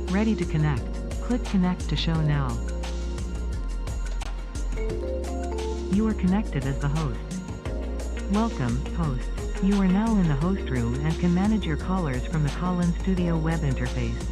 Ready to connect? Click connect to show now. You are connected as the host. Welcome, host. You are now in the host room and can manage your callers from the call-in studio web interface.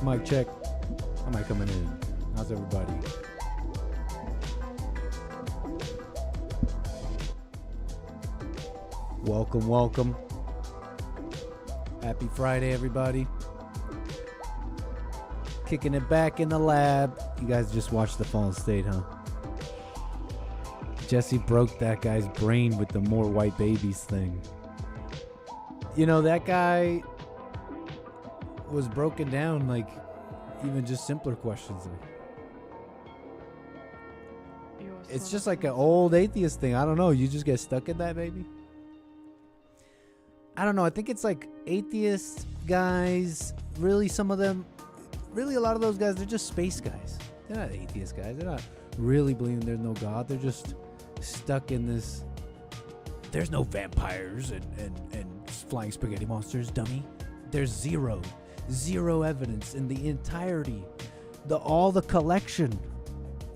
Mic check. How am I coming in? How's everybody? Welcome. Happy Friday, everybody. Kicking it back in the lab. You guys just watched The Fallen State, huh? Jesse broke that guy's brain with the more white babies thing. You know, that guy was broken down like even just simpler questions. It's just like an old atheist thing. I don't know. You just get stuck in that, maybe? I don't know. I think it's like atheist guys, really some of them, really a lot of those guys, they're just space guys. They're not atheist guys. They're not really believing there's no God. They're just stuck in this, there's no vampires and flying spaghetti monsters, dummy. There's zero evidence in the entirety, all the collection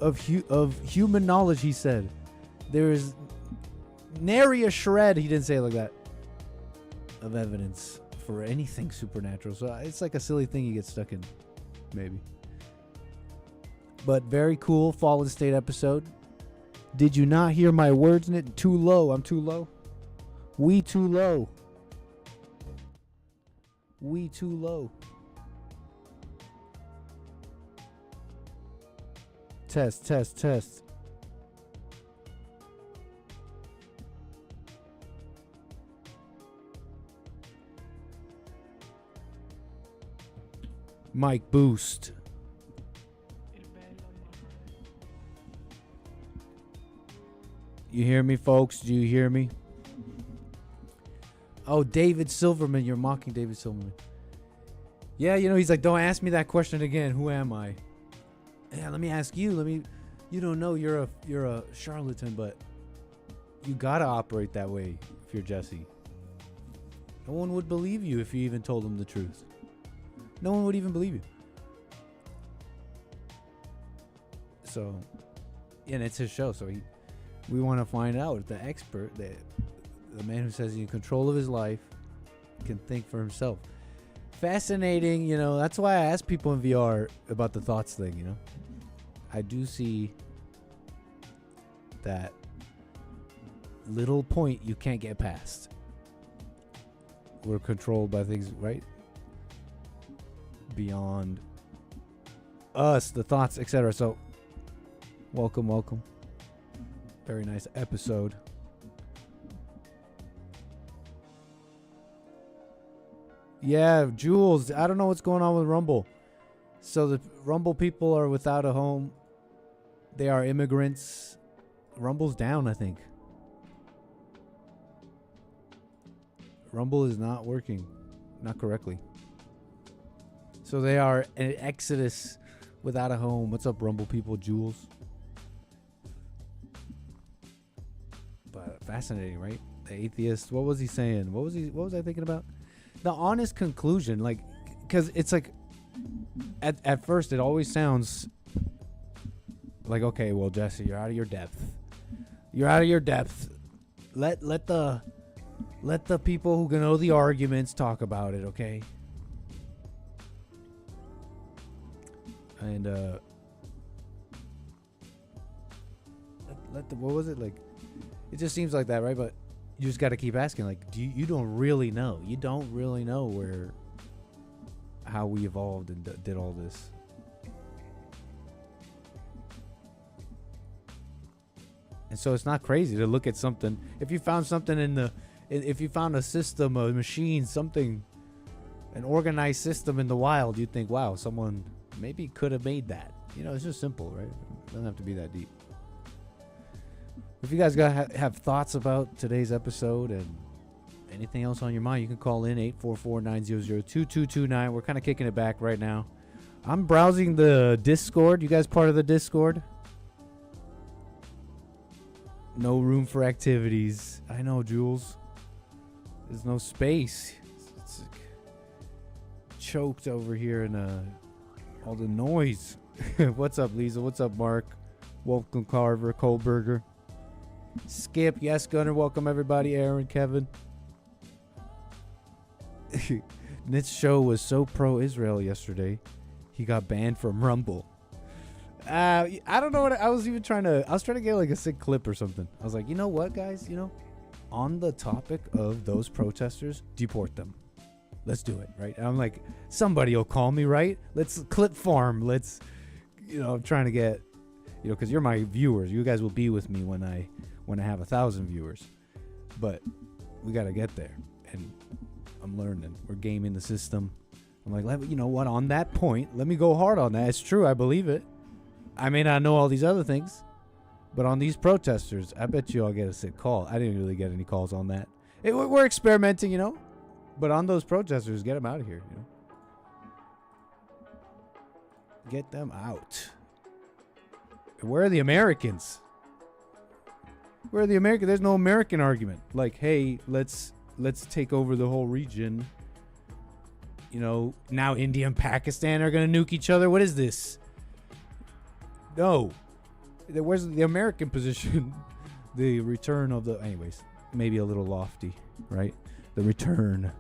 of human knowledge, he said. There is nary a shred, he didn't say it like that, of evidence for anything supernatural. So it's like a silly thing you get stuck in, maybe. But very cool Fallen State episode. Did you not hear my words in it? Too low. I'm too low. We too low. We too low. Test, test, test. Mic boost. You hear me, folks? Do you hear me? Oh, David Silverman. You're mocking David Silverman. Yeah, he's like, don't ask me that question again. Who am I? Yeah, let me ask you. You don't know you're a charlatan, but you gotta operate that way if you're Jesse. No one would believe you if you even told them the truth. No one would even believe you. So, and it's his show, so we want to find out if the expert, the man who says he's in control of his life, can think for himself. Fascinating, that's why I ask people in VR about the thoughts thing, I do see that little point you can't get past. We're controlled by things, right? Beyond us, the thoughts, etc. So, welcome. Very nice episode. Yeah, Jules, I don't know what's going on with Rumble. So the Rumble people are without a home. They are immigrants. Rumble's down, I think. Rumble is not working. Not correctly. So they are an exodus without a home. What's up, Rumble people, Jules? But fascinating, right? The atheist. What was he saying? What was I thinking about? The honest conclusion, like, because it's like, at first it always sounds like, okay, well, Jesse, you're out of your depth. You're out of your depth. Let the people who can know the arguments talk about it, okay? And what was it like? It just seems like that, right? But you just got to keep asking, like, you don't really know. You don't really know how we evolved and did all this. And so it's not crazy to look at something. If you found something if you found a system, a machine, something, an organized system in the wild, you'd think, wow, someone maybe could have made that. It's just simple, right? It doesn't have to be that deep. If you guys have thoughts about today's episode and anything else on your mind, you can call in 844-900-2229. We're kind of kicking it back right now. I'm browsing the Discord. You guys part of the Discord? No room for activities. I know, Jules. There's no space. It's like choked over here in all the noise. What's up, Lisa? What's up, Mark? Welcome, Carver, Kohlberger. Skip, yes, Gunner. Welcome, everybody. Aaron, Kevin. Nitz's show was so pro-Israel yesterday, he got banned from Rumble. I don't know what I was even trying to. I was trying to get like a sick clip or something. I was like, you know what, guys? On the topic of those protesters, deport them. Let's do it, right? And I'm like, somebody will call me, right? Let's clip farm. Let's, I'm trying to get, because you're my viewers. You guys will be with me when I have 1,000 viewers. But we got to get there. And I'm learning. We're gaming the system. I'm like, you know what? On that point, let me go hard on that. It's true. I believe it. I may not know all these other things, but on these protesters, I bet you I'll get a sick call. I didn't really get any calls on that. We're experimenting, But on those protesters, get them out of here, Get them out. Where are the Americans? Where are the Americans? There's no American argument. Like, hey, let's take over the whole region. Now India and Pakistan are going to nuke each other. What is this? No. Where's the American position? The return of the... Anyways, maybe a little lofty, right? The return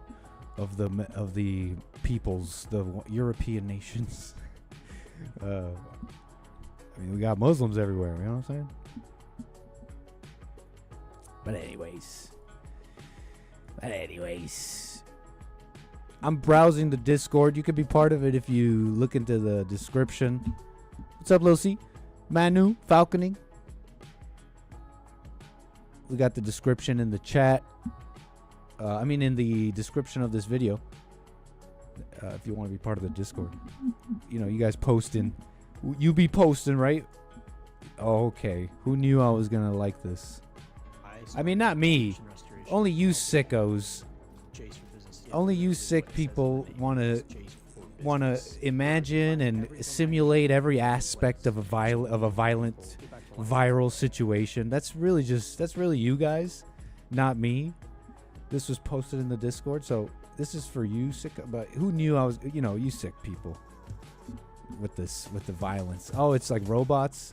of the peoples, the European nations. We got Muslims everywhere, you know what I'm saying? But anyways, I'm browsing the Discord. You could be part of it if you look into the description. What's up, Lil C? Manu, Falconing. We got the description in the chat. In the description of this video. If you want to be part of the Discord. You know, you guys posting. You be posting, right? Oh, okay. Who knew I was going to like this? I mean, not me. Only you sickos. Only you sick people want to imagine and simulate every aspect of a violent viral situation. That's really you guys, not me. This was posted in the Discord, so this is for you sick. But who knew I was? You know, you sick people with the violence. Oh, it's like robots.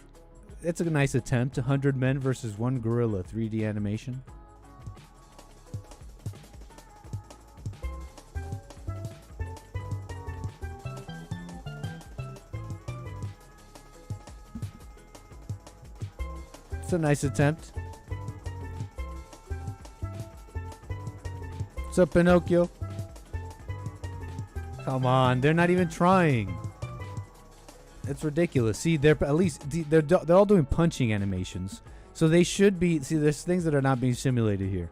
It's a nice attempt. 100 men versus 1 gorilla. 3D animation. It's a nice attempt. What's up, Pinocchio? Come on, they're not even trying. It's ridiculous. See, they're all doing punching animations, so they should be. See, there's things that are not being simulated here.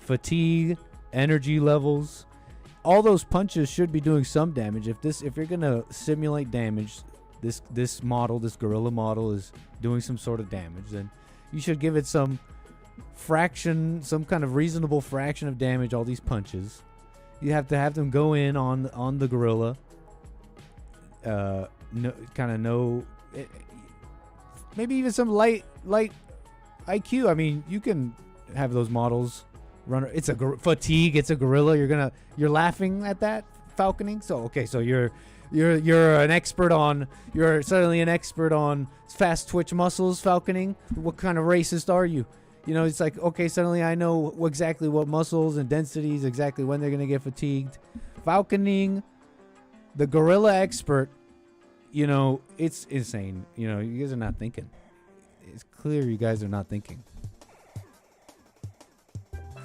Fatigue, energy levels, all those punches should be doing some damage. If you're gonna simulate damage, this gorilla model is doing some sort of damage, then you should give it some fraction, some kind of reasonable fraction of damage. All these punches, you have to have them go in on the gorilla. Maybe even some light IQ. I mean, you can have those models run. It's a fatigue. It's a gorilla. You're laughing at that, Falconing. So okay, so you're an expert on. You're suddenly an expert on fast twitch muscles, Falconing. What kind of racist are you? You know, it's like, okay, suddenly I know exactly what muscles and densities, exactly when they're gonna get fatigued. Falconing, the gorilla expert. You know, it's insane. You know, you guys are not thinking. It's clear you guys are not thinking.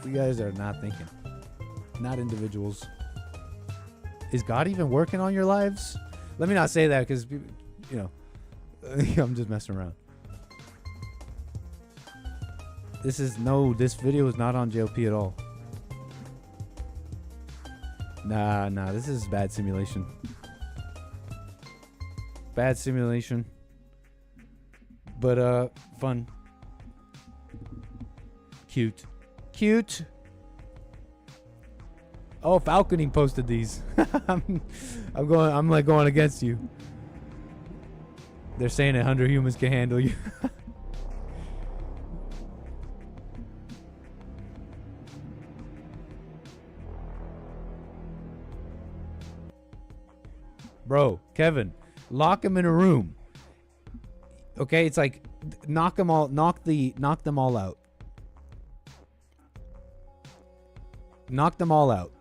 You guys are not thinking. Not individuals. Is God even working on your lives? Let me not say that because, you know, I'm just messing around. This video is not on JLP at all. Nah, this is bad simulation. Bad simulation. But, fun. Cute. Oh, Falconing posted these. I'm going against you. They're saying 100 humans can handle you. Bro, Kevin, lock him in a room. Okay, it's like knock them all out. Knock them all out.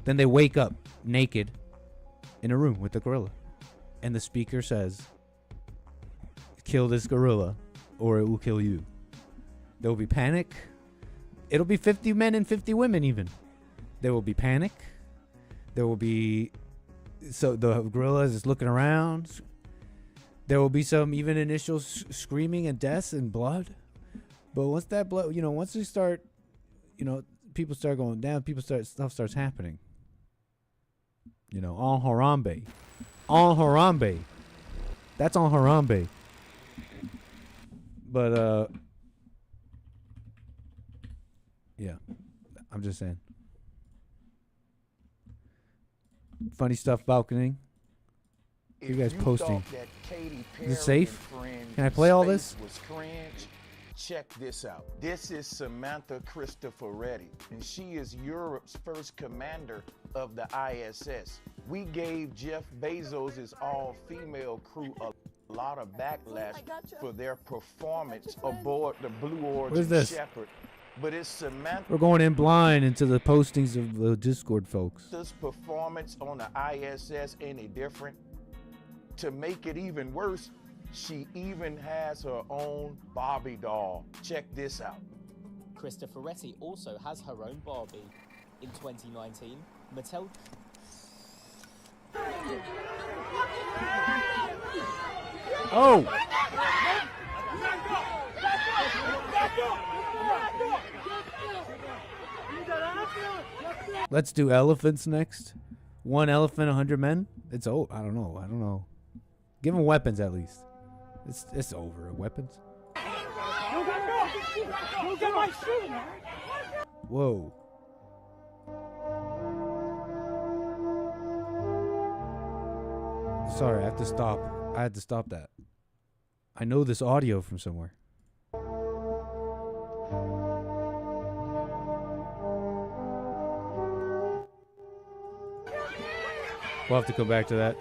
Then they wake up naked in a room with the gorilla. And the speaker says, kill this gorilla or it will kill you. There will be panic. It'll be 50 men and 50 women even. There will be panic. There will be... So the gorilla is looking around. There will be some even initial screaming and deaths and blood. But once that blood, once we start, people start going down, stuff starts happening. On Harambe. On Harambe. That's on Harambe. But, yeah. I'm just saying. Funny stuff, balconing. You guys posting. Is it safe? Can I play all this? Check this out. This is Samantha Cristoforetti, and she is Europe's first commander of the ISS. We gave Jeff Bezos' all-female crew a lot of backlash for their performance aboard the Blue Origin Shepherd. But it's Samantha. We're going in blind into the postings of the Discord folks. This performance on the ISS any different? To make it even worse, she even has her own Barbie doll. Check this out. Cristoforetti also has her own Barbie. In 2019, Mattel... Oh! Let's do elephants next. One elephant, 100 men. It's I don't know. Give them weapons at least. It's over. Weapons. Whoa. Sorry, I have to stop. I had to stop that. I know this audio from somewhere. We'll have to come back to that.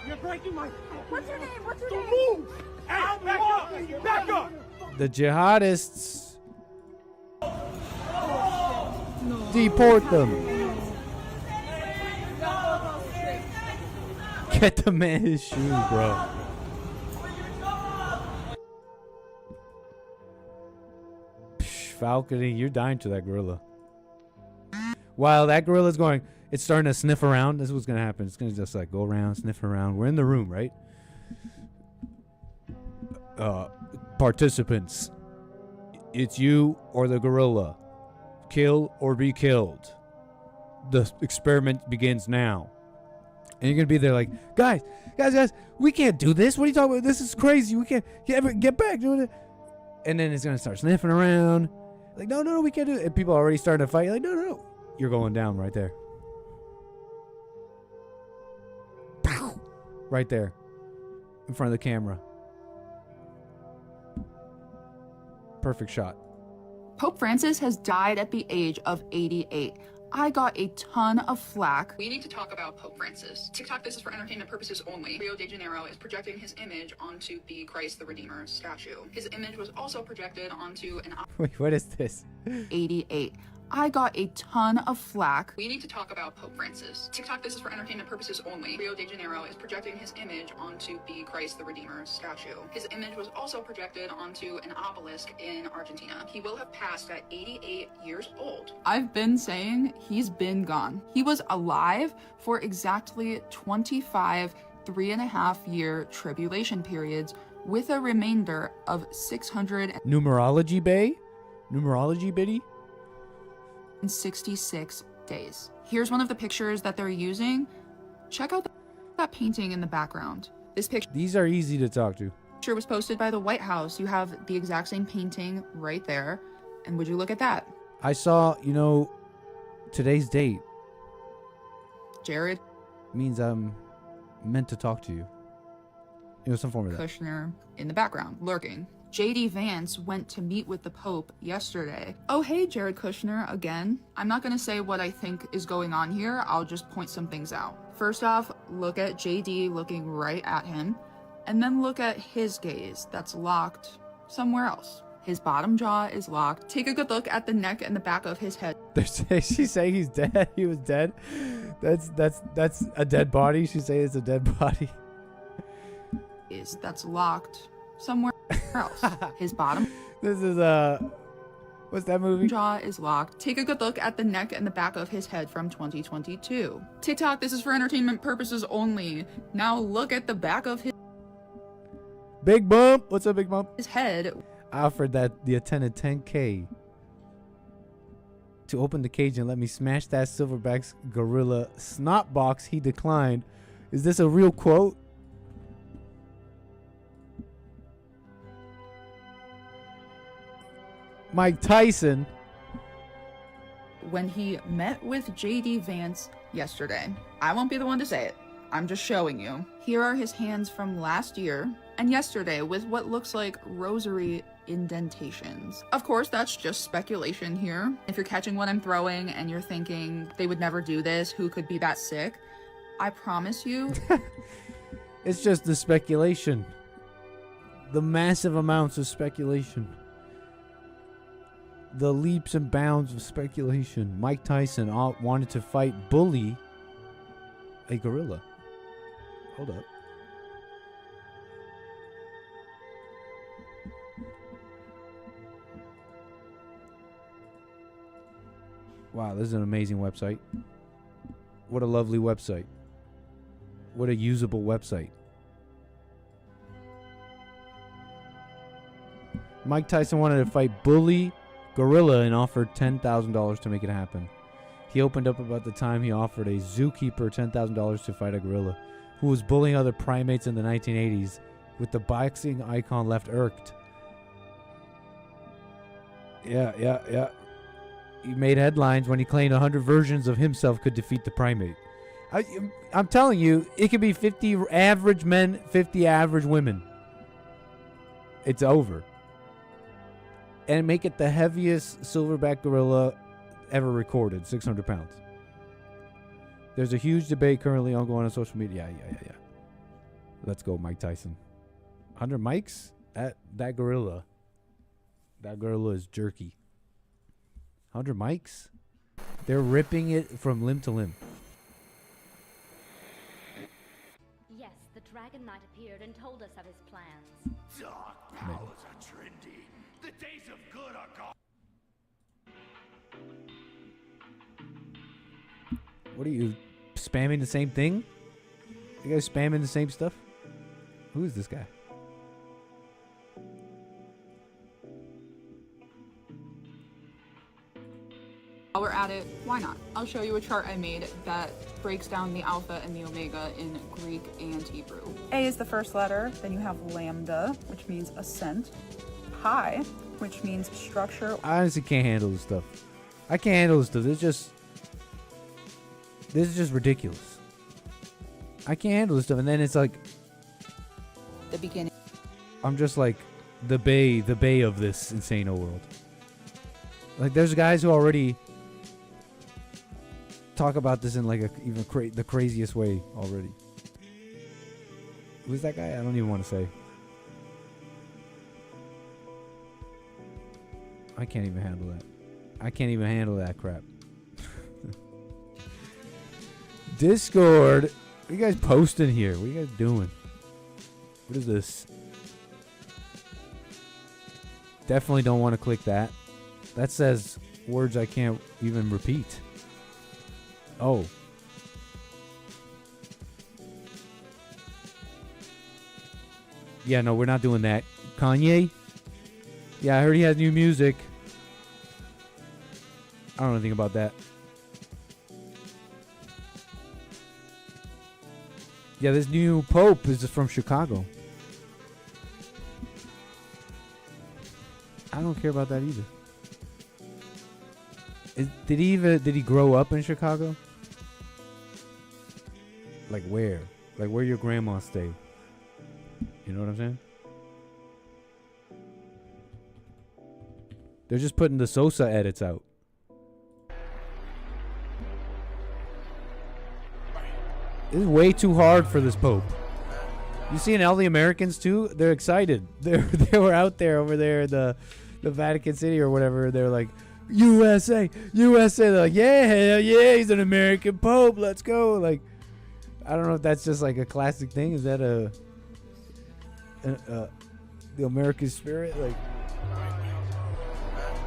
You're breaking my... What's your name? What's your name? Move! Hey, back up! Back up! The jihadists. Deport them. Get the man his shoe, bro. Psh, Falcony, you're dying to that gorilla. While that gorilla's going, it's starting to sniff around. This is what's going to happen. It's going to just like go around, sniff around. We're in the room, right? Participants. It's you or the gorilla. Kill or be killed. The experiment begins now. And you're going to be there like, guys, we can't do this. What are you talking about? This is crazy. We can't get back. And then it's going to start sniffing around. Like, no, we can't do it. And people are already starting to fight. You're like, no. You're going down right there. Right there. In front of the camera. Perfect shot. Pope Francis has died at the age of 88. I got a ton of flack. We need to talk about Pope Francis. TikTok, this is for entertainment purposes only. Rio de Janeiro is projecting his image onto the Christ the Redeemer statue. His image was also projected onto an... Wait, what is this? 88. I got a ton of flack. We need to talk about Pope Francis. TikTok, this is for entertainment purposes only. Rio de Janeiro is projecting his image onto the Christ the Redeemer statue. His image was also projected onto an obelisk in Argentina. He will have passed at 88 years old. I've been saying he's been gone. He was alive for exactly 25 3.5-year tribulation periods with a remainder of 600 Numerology Bay? Numerology Biddy? 66 days. Here's one of the pictures that they're using. Check out that painting in the background. This picture These are easy to talk to. was posted by the White House. You have the exact same painting right there. And would you look at that? I saw, today's date Jared means I'm meant to talk to you. Some form of that. Kushner in the background, lurking. J.D. Vance went to meet with the Pope yesterday. Oh, hey, Jared Kushner, again. I'm not going to say what I think is going on here. I'll just point some things out. First off, look at J.D. looking right at him, and then look at his gaze that's locked somewhere else. His bottom jaw is locked. Take a good look at the neck and the back of his head. She's saying he's dead. He was dead. That's a dead body. She's saying it's a dead body. That's locked somewhere else. His bottom This is what's that movie? jaw is locked. Take a good look at the neck and the back of his head from 2022. TikTok, this is for entertainment purposes only. Now look at the back of Big Bump. What's up, Big Bump? his head. I offered the attendant 10K to open the cage and let me smash that silverback gorilla snot box. He declined. Is this a real quote? Mike Tyson. When he met with J.D. Vance yesterday. I won't be the one to say it. I'm just showing you. Here are his hands from last year and yesterday with what looks like rosary indentations. Of course, that's just speculation here. If you're catching what I'm throwing and you're thinking they would never do this, who could be that sick? I promise you. It's just the speculation. The massive amounts of speculation. The leaps and bounds of speculation. Mike Tyson wanted to bully a gorilla. Hold up. Wow, this is an amazing website. What a lovely website. What a usable website. Mike Tyson wanted to fight Bully Gorilla and offered $10,000 to make it happen. He opened up about the time he offered a zookeeper $10,000 to fight a gorilla who was bullying other primates in the 1980s, with the boxing icon left irked. Yeah. He made headlines when he claimed 100 versions of himself could defeat the primate. I'm telling you, it could be 50 average men, 50 average women. It's over. And make it the heaviest silverback gorilla ever recorded, 600 pounds. There's a huge debate currently ongoing on social media. Yeah. Let's go, Mike Tyson. 100 mics? That gorilla. That gorilla is jerky. 100 mics? They're ripping it from limb to limb. Yes, the Dragon Knight appeared and told us of his plans. Dark powers are trendy. The days of good are gone. What are you, spamming the same thing? You guys spamming the same stuff? Who is this guy? While we're at it, why not? I'll show you a chart I made that breaks down the alpha and the omega in Greek and Hebrew. A is the first letter, then you have lambda, which means ascent, pi, which means structure. I honestly can't handle this stuff. I can't handle this stuff. This is just ridiculous. I can't handle this stuff. And then it's like, The beginning. I'm just like the bay of this insane world. Like, there's guys who already talk about this in like the craziest way already. Who's that guy? I don't even want to say. I can't even handle that. I can't even handle that crap. Discord. What are you guys posting here? What are you guys doing? What is this? Definitely don't want to click that. That says words I can't even repeat. Oh. Yeah, no, we're not doing that. Kanye? Yeah, I heard he has new music. I don't know anything about that. Yeah, this new pope is from Chicago. I don't care about that either. Did he grow up in Chicago? Like where? Like where your grandma stayed? You know what I'm saying? They're just putting the Sosa edits out. This is way too hard for this pope. You seeing all the Americans too? They're excited. They were out there over there in the Vatican City or whatever. They're like, USA, USA. They're like, yeah, hell yeah, he's an American pope. Let's go. Like, I don't know if that's just like a classic thing. Is that the American spirit? Like,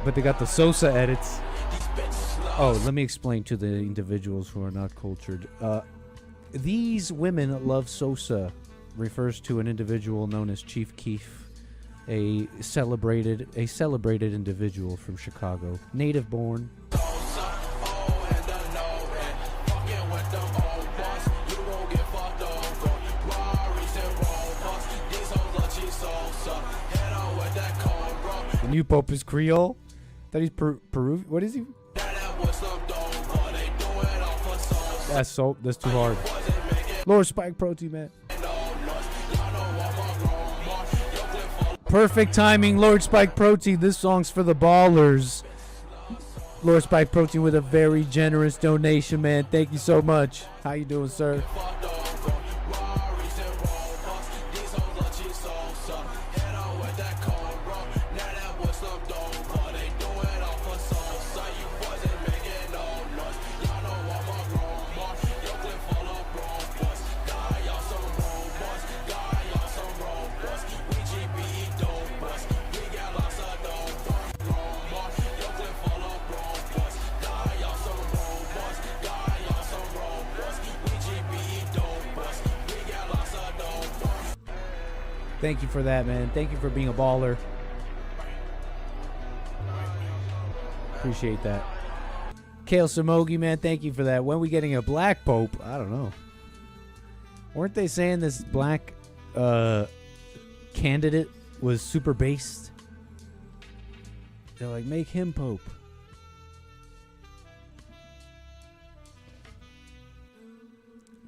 but they got the Sosa edits. Oh, let me explain to the individuals who are not cultured. These women love Sosa. Refers to an individual known as Chief Keef, a celebrated individual from Chicago, native born. The new pope is Creole. That he's Peruvian. What is he? That's too hard. Lord Spike Protein, man. Perfect timing, Lord Spike Protein. This song's for the ballers. Lord Spike Protein with a very generous donation, man. Thank you so much. How you doing, sir? Thank you for that, man. Thank you for being a baller. Appreciate that. Kale Samogi, man, thank you for that. When we getting a black pope? I don't know. Weren't they saying this black candidate was super based? They're like, make him pope.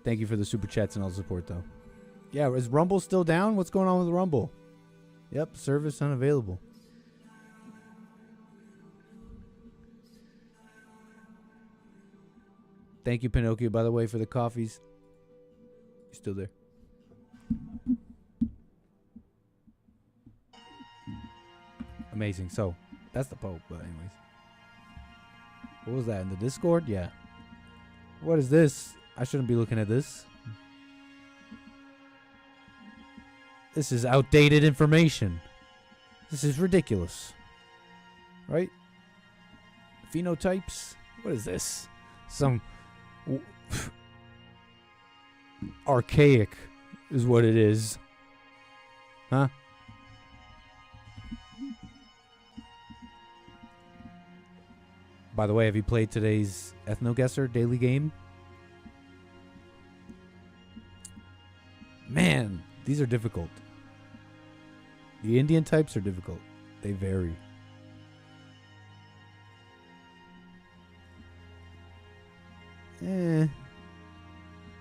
Thank you for the super chats and all the support, though. Yeah, is Rumble still down? What's going on with Rumble? Yep, service unavailable. Thank you, Pinocchio, by the way, for the coffees. You still there? Amazing. So, that's the Pope, but anyways. What was that, in the Discord? Yeah. What is this? I shouldn't be looking at this. This is outdated information. This is ridiculous. Right? Phenotypes? What is this? Some archaic is what it is. Huh? By the way, have you played today's Ethno-Guesser daily game? Man, these are difficult. The Indian types are difficult. They vary.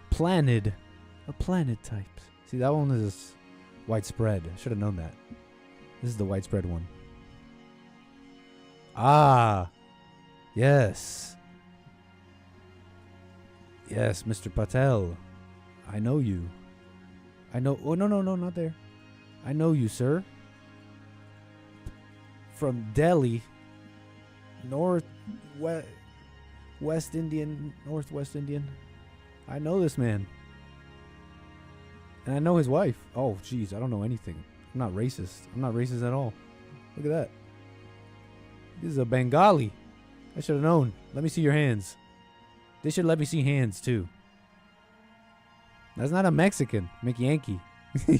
Planed. A planet type. See, that one is widespread. I should have known that. This is the widespread one. Ah. Yes. Yes, Mr. Patel. I know you. I know. Oh, no, not there. I know you, sir. From Delhi. West Indian. Northwest Indian. I know this man. And I know his wife. Oh, jeez. I don't know anything. I'm not racist. I'm not racist at all. Look at that. This is a Bengali. I should have known. Let me see your hands. They should let me see hands, too. That's not a Mexican. McYankee.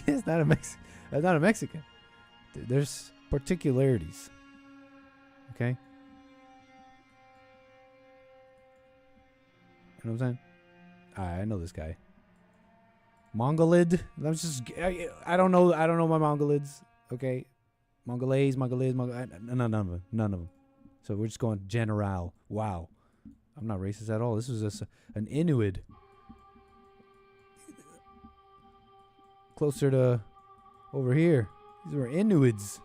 That's not a Mexican. That's not a Mexican. There's particularities. Okay? You know what I'm saying? I know this guy. Mongolid. Let's just. I don't know. I don't know my Mongolids. Okay, Mongolese. None of them. So we're just going general. Wow, I'm not racist at all. This was just an Inuit. Closer to over here. These were Inuits.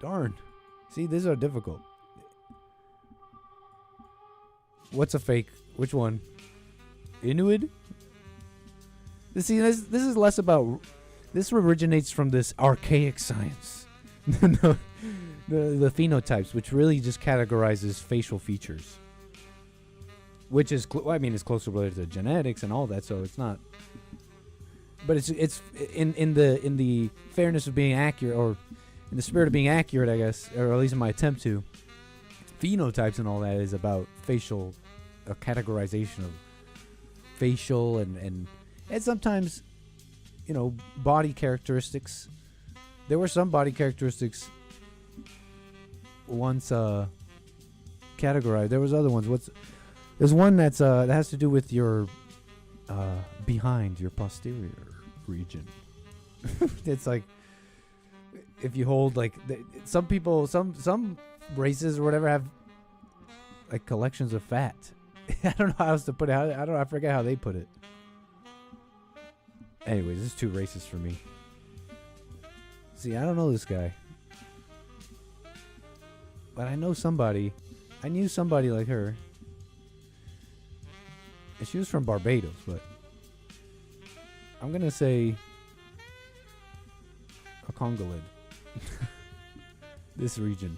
Darn. See, these are difficult. What's a fake? Which one? Inuit? See, this is less about... This originates from this archaic science. the phenotypes, which really just categorizes facial features. Which is... it's closely related to genetics and all that, so it's not... But it's in the fairness of being accurate, or in the spirit of being accurate, I guess, or at least in my attempt to. Phenotypes and all that is about facial... a categorization of facial and sometimes, body characteristics. There were some body characteristics once categorized. There was other ones. There's one that has to do with your behind your posterior region. It's like if you hold some people, some races or whatever have like collections of fat. I don't know how else to put it. I forget how they put it. Anyways, this is too racist for me. See, I don't know this guy. But I know somebody. I knew somebody like her. And she was from Barbados, but... I'm gonna say... a Congolid. This region.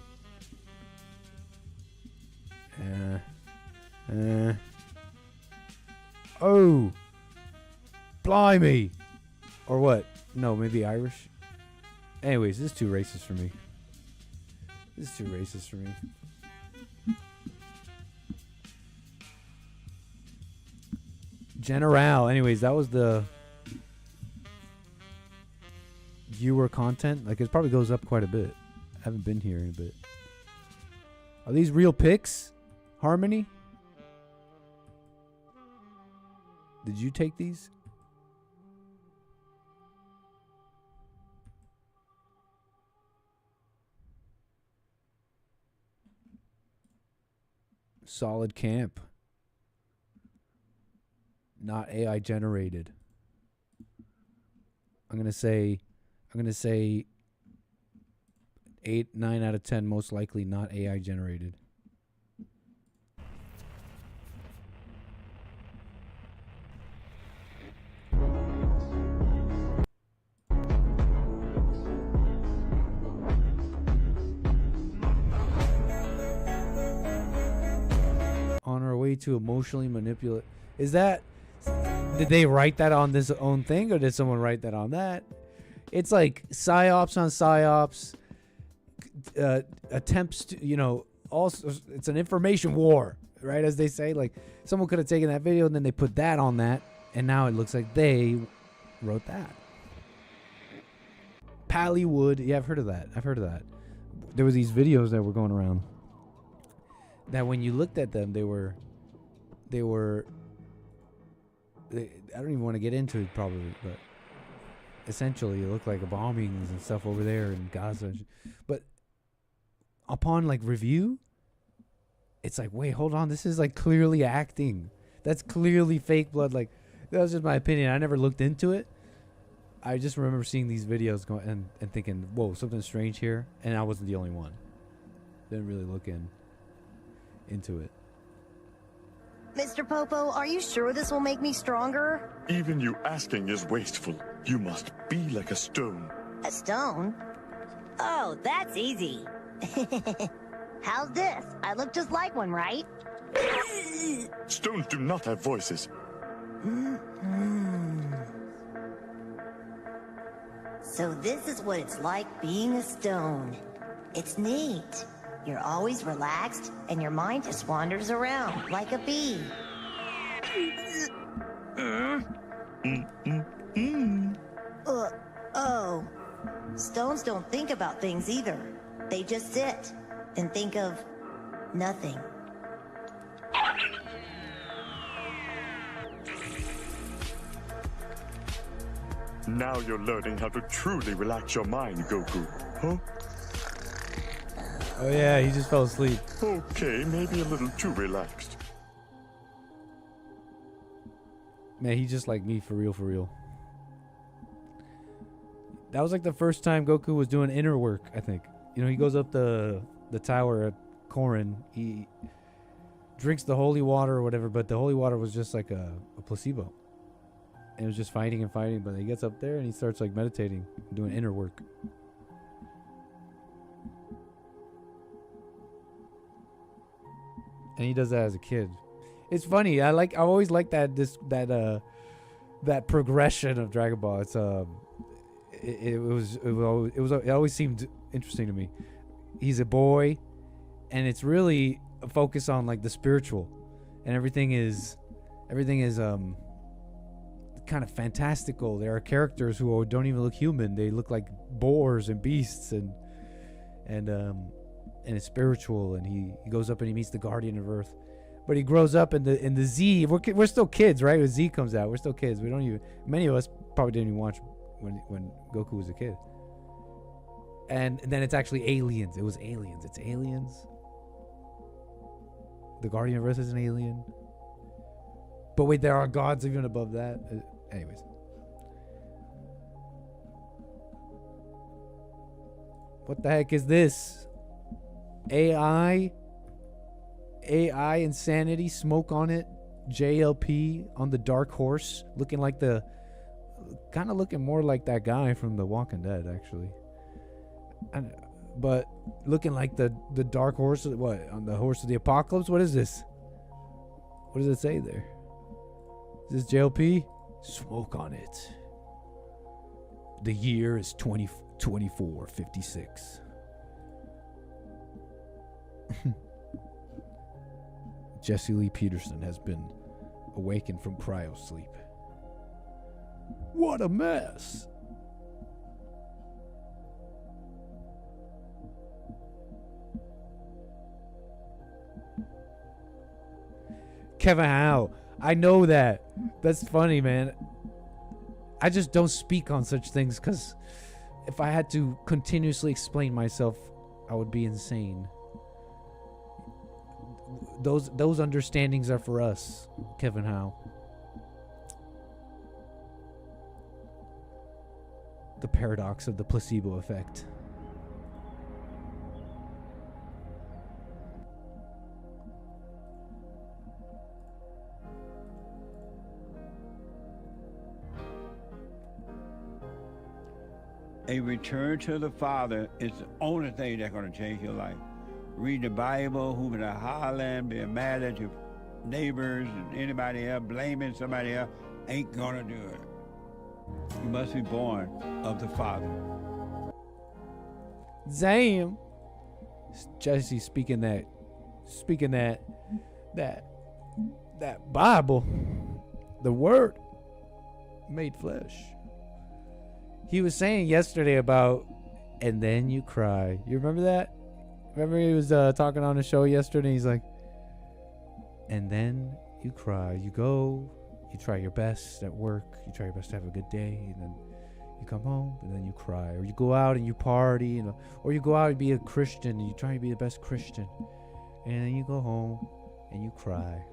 Oh, blimey, or what? No, maybe Irish. Anyways, this is too racist for me. General. Anyways, that was the viewer content. Like, it probably goes up quite a bit. I haven't been here in a bit. Are these real pics? Harmony? Did you take these? Solid camp. Not AI generated. I'm gonna say 8, 9 out of 10, most likely not AI generated. On our way to emotionally manipulate. Is that, did they write that on this own thing, or did someone write that on that? It's like psyops on psyops, attempts to, you know, also it's an information war, right? As they say, like someone could have taken that video and then they put that on that, and now it looks like they wrote that. Pallywood, yeah, I've heard of that. There were these videos that were going around that when you looked at them, they were I don't even want to get into it probably, but essentially it looked like bombings and stuff over there in Gaza. But upon like review, it's like, wait, hold on, this is like clearly acting. That's clearly fake blood. Like, that was just my opinion. I never looked into it. I just remember seeing these videos going and thinking, whoa, something strange here. And I wasn't the only one. Didn't really look into it. Mr. Popo, are you sure this will make me stronger? Even you asking is wasteful. You must be like a stone. A stone? Oh, that's easy. How's this? I look just like one, right? Stones do not have voices. So this is what it's like being a stone. It's neat. You're always relaxed, and your mind just wanders around like a bee. Oh. Stones don't think about things either. They just sit and think of nothing. Now you're learning how to truly relax your mind, Goku. Huh? Oh yeah, he just fell asleep. Okay, maybe a little too relaxed. Man, he's just like me, for real. That was like the first time Goku was doing inner work, I think. You know, he goes up the tower at Korin. He drinks the holy water or whatever, but the holy water was just like a placebo. And it was just fighting, but he gets up there and he starts like meditating, doing inner work. And he does that as a kid. It's funny. I always like that progression of Dragon Ball. It's it always seemed interesting to me. He's a boy, and it's really a focus on like the spiritual, and everything is kind of fantastical. There are characters who don't even look human. They look like boars and beasts, and it's spiritual. And he goes up and he meets the Guardian of Earth. But he grows up in the Z. We're still kids, right? When Z comes out, we're still kids. We don't even. Many of us probably didn't even watch when Goku was a kid. And then it's actually aliens. It was aliens. It's aliens. The Guardian of Earth is an alien. But wait, there are gods even above that. Anyways. What the heck is this? AI insanity, smoke on it. JLP on the dark horse, looking more like that guy from The Walking Dead, actually. But looking like the dark horse. What, on the horse of the apocalypse? What is this? What does it say there? Is this JLP? Smoke on it. The year is 2456. Jesse Lee Peterson has been awakened from cryo sleep. What a mess. Kevin Howe. I know that. That's funny, man. I just don't speak on such things because if I had to continuously explain myself, I would be insane. Those understandings are for us, Kevin Howe. The paradox of the placebo effect. A return to the Father is the only thing that's going to change your life. Read the Bible, who in the highland, being mad at your neighbors and anybody else, blaming somebody else, ain't going to do it. You must be born of the Father. Damn. Jesse speaking that Bible, the Word made flesh. He was saying yesterday about, and then you cry. You remember that? Remember he was talking on the show yesterday? He's like, and then you cry. You go, you try your best at work. You try your best to have a good day. And then you come home, and then you cry. Or you go out and you party. Or you go out and be a Christian, and you try to be the best Christian. And then you go home, and you cry.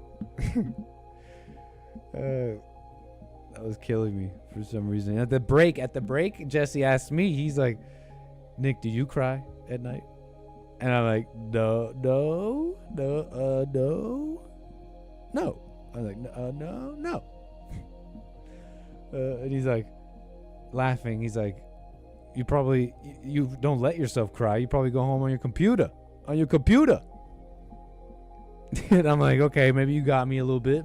That was killing me for some reason. At the break, Jesse asked me, he's like, Nick, do you cry at night? And I'm like, no. I'm like, no. And he's like, laughing. He's like, you don't let yourself cry. You probably go home on your computer. And I'm like, okay, maybe you got me a little bit.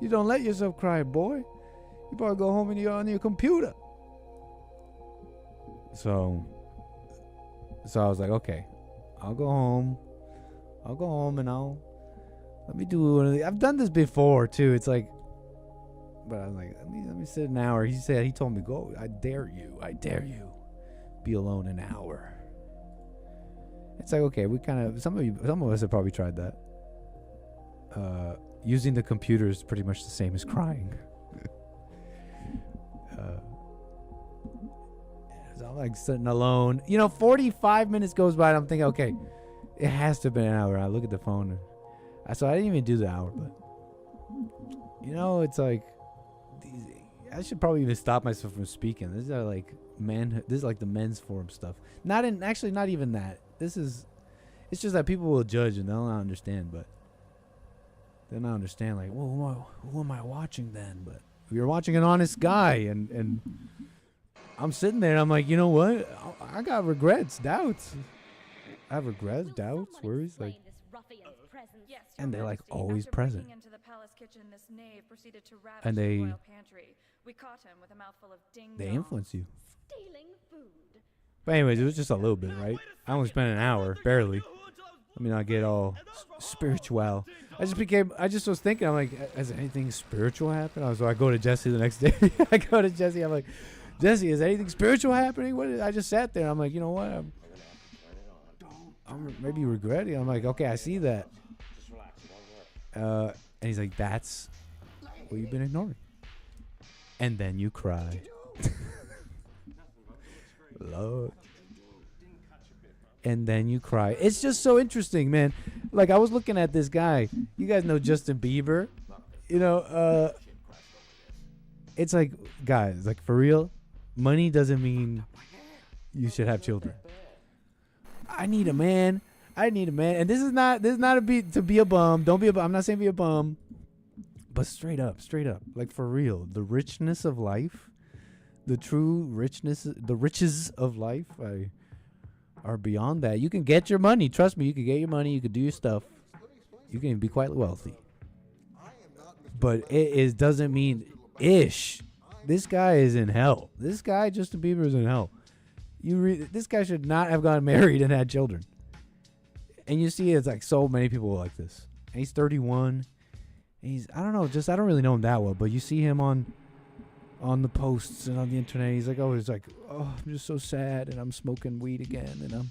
You don't let yourself cry, boy. You probably go home and you're on your computer. So I was like, okay, I'll go home and let me do one of these. I've done this before too. It's like, but I was like, let me sit an hour. He told me, go. I dare you. Be alone an hour. It's like, okay, some of us have probably tried that. Using the computer is pretty much the same as crying. So I'm like sitting alone. 45 minutes goes by and I'm thinking, okay, it has to have been an hour. I look at the phone. So I didn't even do the hour, but it's like, I should probably even stop myself from speaking. This is like this is like the men's forum stuff. Not even that. It's just that people will judge and they'll not understand, but then I understand, like, well, who am I watching then? But you're watching an honest guy, and I'm sitting there, and I'm like, you know what? I got regrets, doubts. I have regrets, doubts, worries, like, and they're like always present. And they influence you. But anyways, it was just a little bit, right? I only spent an hour, barely. Let me not get all spiritual. I just was thinking, I'm like, has anything spiritual happened? So I go to Jesse the next day. I'm like, Jesse, is anything spiritual happening? I just sat there. I'm like, you know what? I'm maybe regretting. I'm like, okay, I see that. And he's like, that's what you've been ignoring. And then you cry. Lord. And then you cry. It's just so interesting, man. Like, I was looking at this guy. You guys know Justin Bieber. It's like, guys, like, for real, money doesn't mean you should have children. I need a man. And this is not to be a bum. Don't be a bum. I'm not saying be a bum. But straight up, like, for real, the richness of life, the true richness, the riches of life, are beyond that. You can get your money. Trust me, you can get your money. You can do your stuff. You can be quite wealthy. But it doesn't mean ish. This guy is in hell. This guy, Justin Bieber, is in hell. This guy should not have gotten married and had children. And you see, it's like so many people like this. And he's 31. And I don't know, I don't really know him that well, but you see him on the posts and on the internet. He's like, I'm just so sad, and I'm smoking weed again, and I'm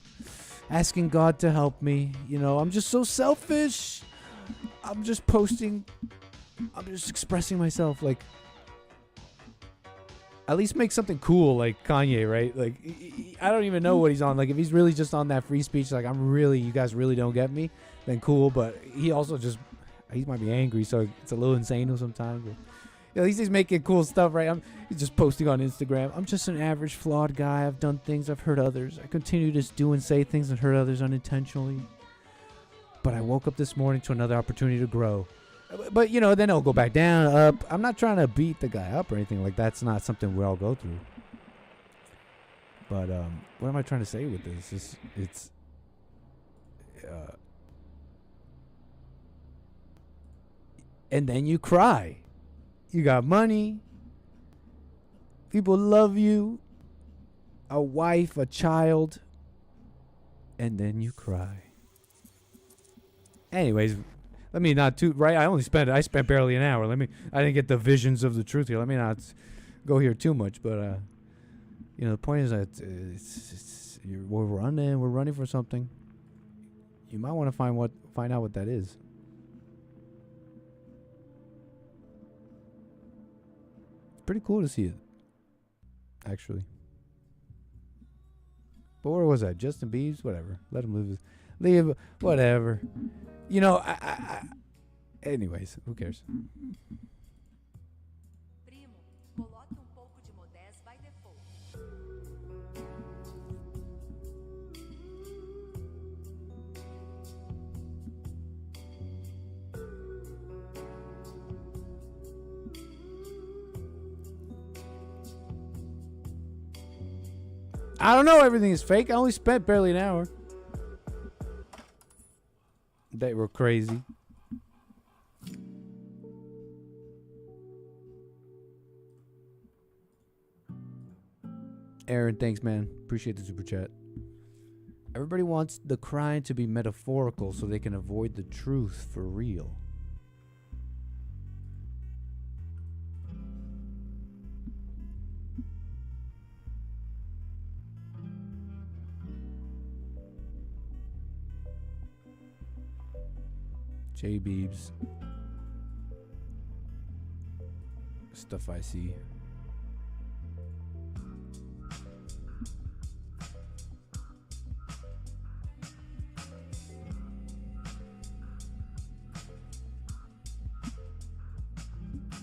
asking God to help me. I'm just so selfish. I'm just posting. I'm just expressing myself. Like, at least make something cool, like Kanye, right? Like, I don't even know what he's on. Like, if he's really just on that free speech, like, you guys really don't get me, then cool. But he also he might be angry, so it's a little insane sometimes. But at least he's making cool stuff, right? He's just posting on Instagram. I'm just an average, flawed guy. I've done things. I've hurt others. I continue to do and say things that hurt others unintentionally. But I woke up this morning to another opportunity to grow. But, you know, then it'll go back down, up. I'm not trying to beat the guy up or anything. Like, that's not something we all go through. But what am I trying to say with this? And then you cry. You got money. People love you. A wife, a child. And then you cry. Anyways, let me not too right. I spent barely an hour. I didn't get the visions of the truth here. Let me not go here too much. But you know, the point is that we're running for something. You might want to find out what that is. Pretty cool to see it, actually. But where was that? Justin Bieber? Whatever. Let him leave. Whatever. You know, anyways, who cares? I don't know. Everything is fake. I only spent barely an hour. They were crazy. Aaron, thanks, man. Appreciate the super chat. Everybody wants the crying to be metaphorical so they can avoid the truth for real. J Beebs. Stuff I see.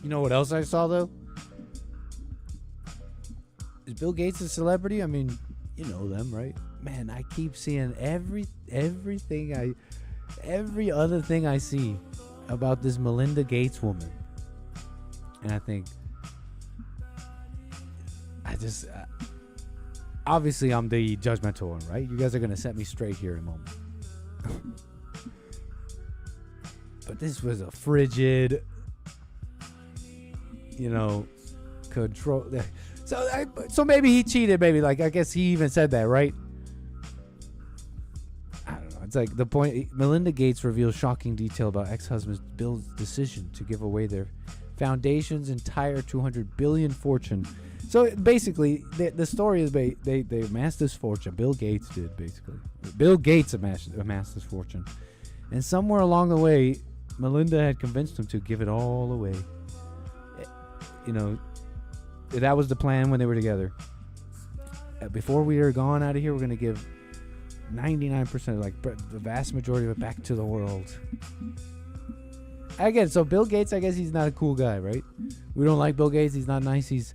You know what else I saw though? Is Bill Gates a celebrity? I mean, you know them, right? Man, I keep seeing every other thing I see about this Melinda Gates woman. And I think, obviously I'm the judgmental one, right? You guys are going to set me straight here in a moment. But this was a frigid, control. So maybe he cheated, maybe. Like, I guess he even said that, right? It's like the point. Melinda Gates reveals shocking detail about ex-husband Bill's decision to give away their foundation's entire $200 billion fortune. So basically, the story is they amassed this fortune. Bill Gates did, basically. Bill Gates amassed this fortune, and somewhere along the way, Melinda had convinced him to give it all away. That was the plan when they were together. Before we are gone out of here, we're gonna give 99%, like the vast majority of it, back to the world. Again, so Bill Gates, I guess he's not a cool guy, right? We don't like Bill Gates. He's not nice. He's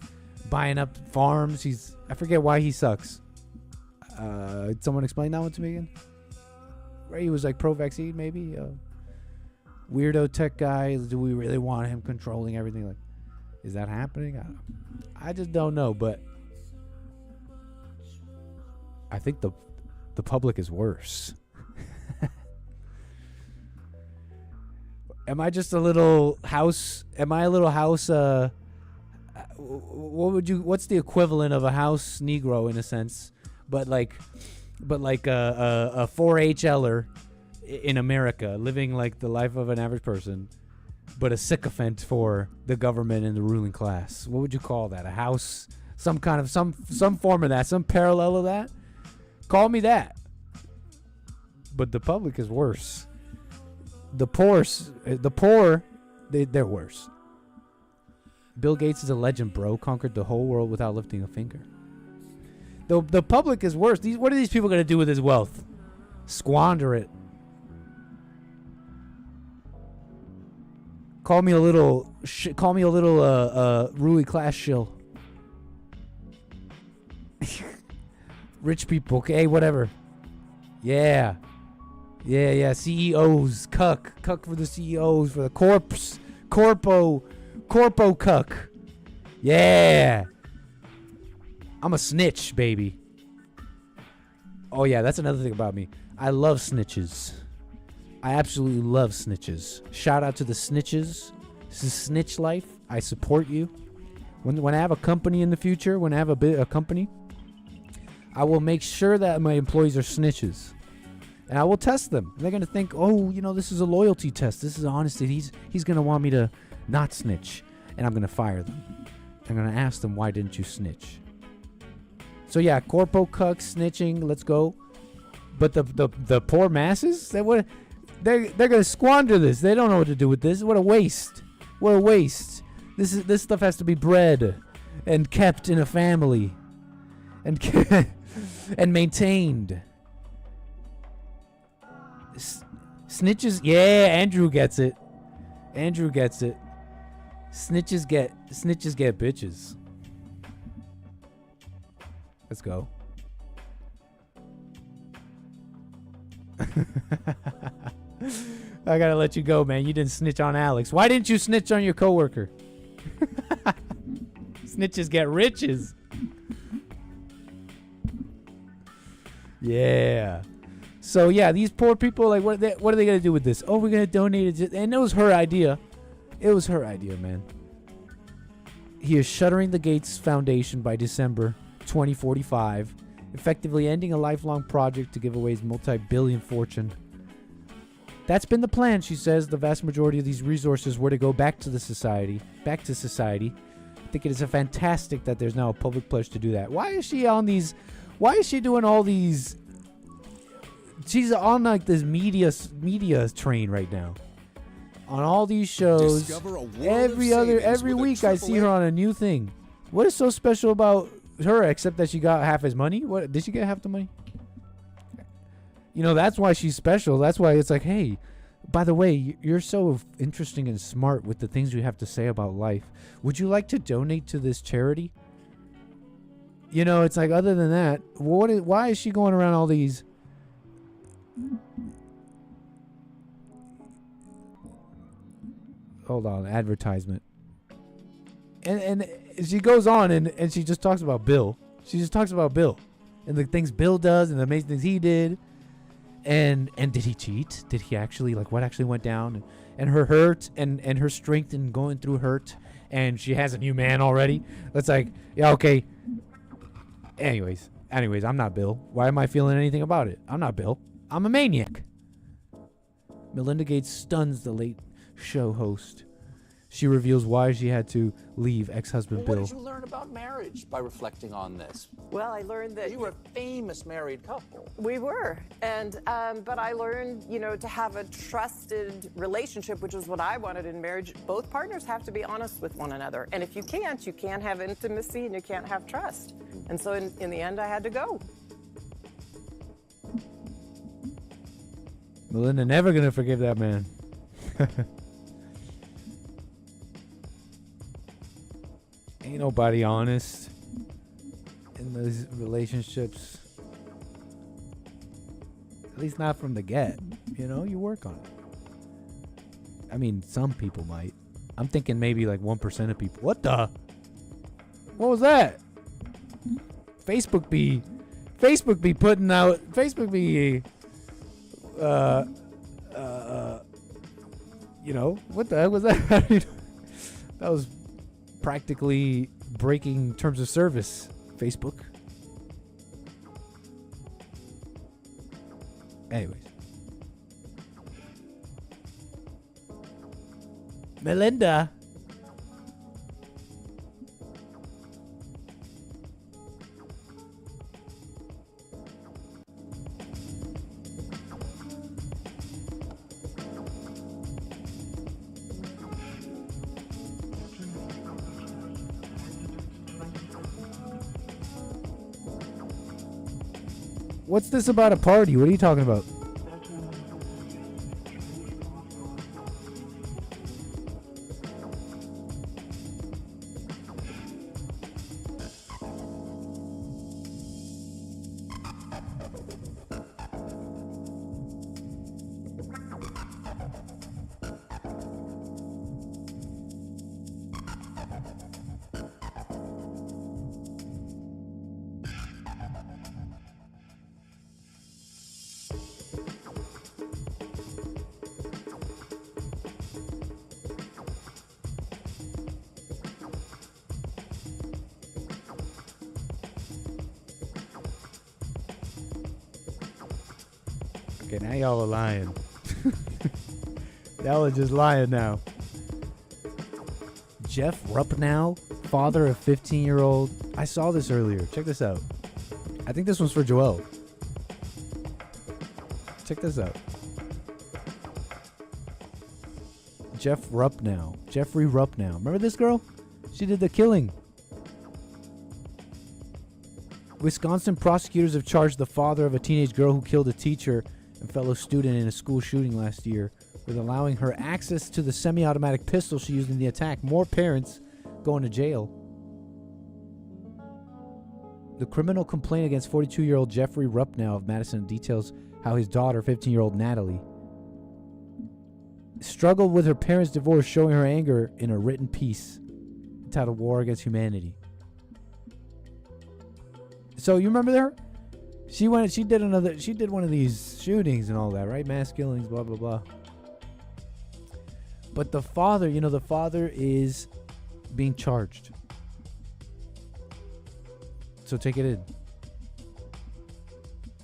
buying up farms. I forget why he sucks. Someone explain that one to me again? Right, he was like pro-vaccine, maybe. Weirdo tech guy. Do we really want him controlling everything? Like, is that happening? I just don't know. But I think the public is worse. Am I just a little house? Am I a little house? What's the equivalent of a house Negro in a sense? But like a 4-HLer in America, living like the life of an average person, but a sycophant for the government and the ruling class. What would you call that? A house? Some form of that? Some parallel of that? Call me that. But the public is worse. the poor, they're worse. Bill Gates is a legend, bro. Conquered the whole world without lifting a finger. The public is worse. What are these people going to do with his wealth? Squander it. Call me a little ruling class shill. Rich people, okay, whatever. Yeah. CEOs, cuck for the CEOs, for the corpo cuck. Yeah. I'm a snitch, baby. Oh yeah, that's another thing about me. I love snitches. I absolutely love snitches. Shout out to the snitches. This is snitch life. I support you. When I have a company in the future, when I have a company, I will make sure that my employees are snitches. And I will test them. They're going to think, oh, this is a loyalty test. This is honesty. He's going to want me to not snitch. And I'm going to fire them. I'm going to ask them, why didn't you snitch? So yeah, corpo cuck, snitching, let's go. But the poor masses, they're going to squander this. They don't know what to do with this. What a waste. What a waste. This stuff has to be bred and kept in a family and and maintained. Snitches, yeah, Andrew gets it. Snitches get bitches. Let's go. I gotta let you go, man. You didn't snitch on Alex. Why didn't you snitch on your coworker? Snitches get riches. Yeah. So yeah, these poor people, like, what are they gonna do with this? Oh, we're gonna donate it, and it was her idea. It was her idea, man. He is shuttering the Gates Foundation by December 2045, effectively ending a lifelong project to give away his multi-billion fortune. That's been the plan, she says. The vast majority of these resources were to go back to society. I think it is fantastic that there's now a public pledge to do that. Why is she doing all these? She's on like this media train right now. On all these shows, every week I see her on a new thing. What is so special about her except that she got half his money? What did she get half the money? That's why she's special. That's why it's like, hey, by the way, you're so interesting and smart with the things you have to say about life. Would you like to donate to this charity? It's like, other than that, why is she going around all these? Hold on, advertisement. And she goes on and she just talks about Bill. She just talks about Bill and the things Bill does and the amazing things he did. And did he cheat? Did he actually, like, what actually went down? And her hurt and her strength in going through hurt. And she has a new man already. That's like, yeah, okay. Anyways, I'm not Bill. Why am I feeling anything about it? I'm not Bill. I'm a maniac. Melinda Gates stuns the late show host. She reveals why she had to leave ex-husband Bill. What did you learn about marriage by reflecting on this? Well, I learned that you were a famous married couple. We were, and but I learned, to have a trusted relationship, which is what I wanted in marriage. Both partners have to be honest with one another, and if you can't have intimacy and you can't have trust. And so, in the end, I had to go. Melinda never gonna forgive that man. Ain't nobody honest in those relationships. At least not from the get. You work on it. I mean, some people might. I'm thinking maybe like 1% of people. What was that? Facebook be putting out. Facebook be. What the heck was that? That was practically breaking terms of service, Facebook. Anyways. Melinda. What's this about a party? What are you talking about? Okay, now y'all are lying. Y'all are just lying now. Jeff Rupnow, father of 15-year-old. I saw this earlier. Check this out. I think this one's for Joel. Check this out. Jeffrey Rupnow. Remember this girl? She did the killing. Wisconsin prosecutors have charged the father of a teenage girl who killed a teacher and fellow student in a school shooting last year with allowing her access to the semi-automatic pistol she used in the attack. More parents going to jail. The criminal complaint against 42-year-old Jeffrey Rupnow of Madison details how his daughter, 15-year-old Natalie, struggled with her parents' divorce, showing her anger in a written piece entitled War Against Humanity. So you remember her? She did one of these shootings and all that, right? Mass killings, blah, blah, blah. But the father, the father is being charged. So take it in.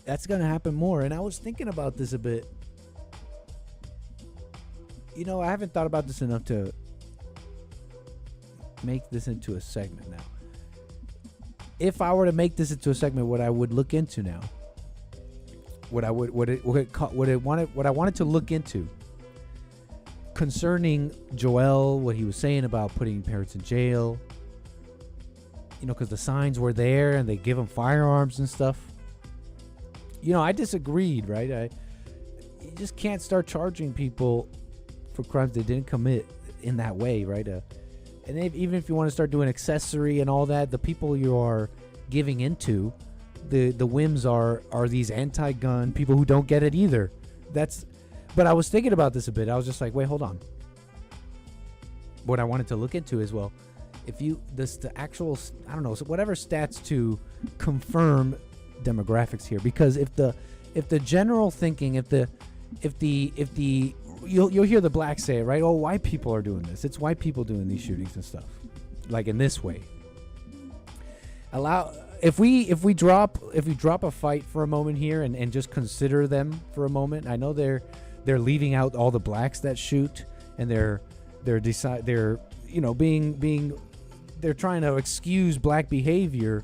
That's going to happen more. And I was thinking about this a bit. I haven't thought about this enough to make this into a segment now. If I were to make this into a segment, what I would look into now, what I wanted to look into concerning Joel, what he was saying about putting parents in jail, because the signs were there and they give them firearms and stuff. I disagreed, right? You just can't start charging people for crimes they didn't commit in that way, right? And even if you want to start doing accessory and all that, the people you are giving into, the whims are these anti-gun people who don't get it either. But I was thinking about this a bit. I was just like, wait, hold on. What I wanted to look into is, well, if the actual, I don't know, so whatever stats to confirm demographics here, because if the general thinking, you'll hear the blacks say it, right? Oh, white people are doing this. It's white people doing these shootings and stuff, like in this way. If we drop a fight for a moment here and just consider them for a moment. I know they're leaving out all the blacks that shoot, and they're trying to excuse black behavior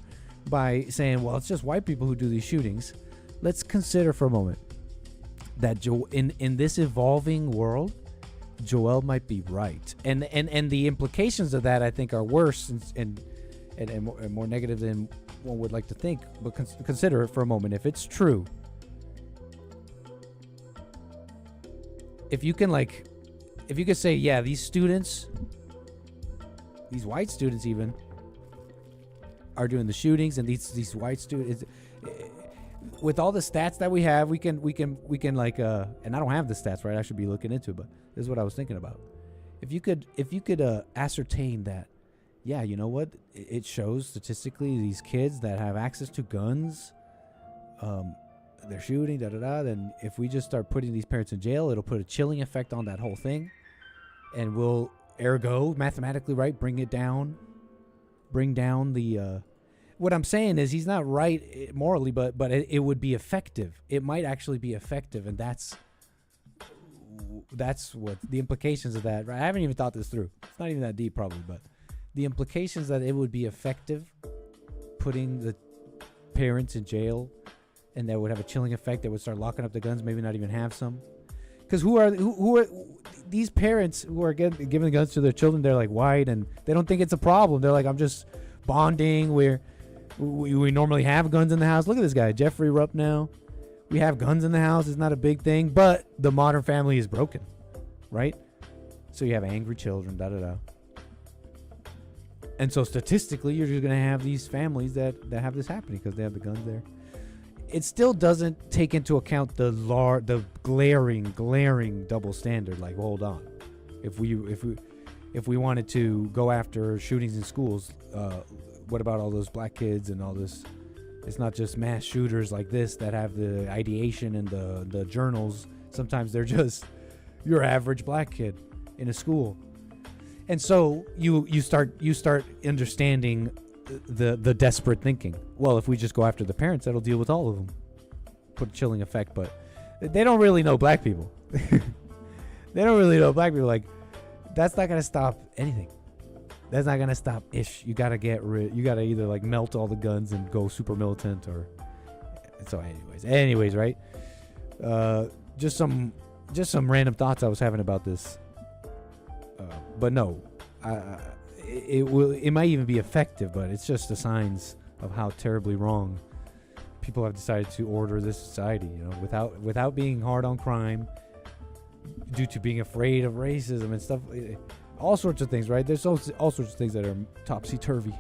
by saying, well, it's just white people who do these shootings. Let's consider for a moment that in this evolving world, Joel might be right, and the implications of that, I think, are worse and more negative than one would like to think. But consider it for a moment. If it's true, if you could say, yeah, these students, these white students even, are doing the shootings, and these white students, with all the stats that we have, we can like, and I don't have the stats, right? I should be looking into it, but this is what I was thinking about. If you could ascertain that, yeah, you know what? It shows statistically these kids that have access to guns, they're shooting, then if we just start putting these parents in jail, it'll put a chilling effect on that whole thing, and will, ergo, mathematically, right, bring down the, what I'm saying is he's not right morally, but it would be effective. It might actually be effective, and that's what the implications of that, right? I haven't even thought this through. It's not even that deep probably, but the implications that it would be effective putting the parents in jail, and that would have a chilling effect, that would start locking up the guns, maybe not even have some. Because who are these parents who are giving the guns to their children? They're like white, and they don't think it's a problem. They're like, I'm just bonding. We normally have guns in the house. Look at this guy, Jeffrey Rupp now. We have guns in the house. It's not a big thing, but the modern family is broken, right? So you have angry children, da-da-da. And so statistically, you're just going to have these families that have this happening because they have the guns there. It still doesn't take into account the glaring double standard. Like, hold on. If we wanted to go after shootings in schools, what about all those black kids and all this? It's not just mass shooters like this that have the ideation and the journals. Sometimes they're just your average black kid in a school. And so you start understanding the desperate thinking. Well, if we just go after the parents, that'll deal with all of them. Put a chilling effect, but they don't really know black people. They don't really know black people. Like, that's not gonna stop anything. That's not gonna stop ish. You gotta get rid. You gotta either like melt all the guns and go super militant, or so. Anyways, right? Just some random thoughts I was having about this. But no, it might even be effective, but it's just the signs of how terribly wrong people have decided to order this society. You know, without being hard on crime, due to being afraid of racism and stuff, all sorts of things. Right? There's all sorts of things that are topsy turvy.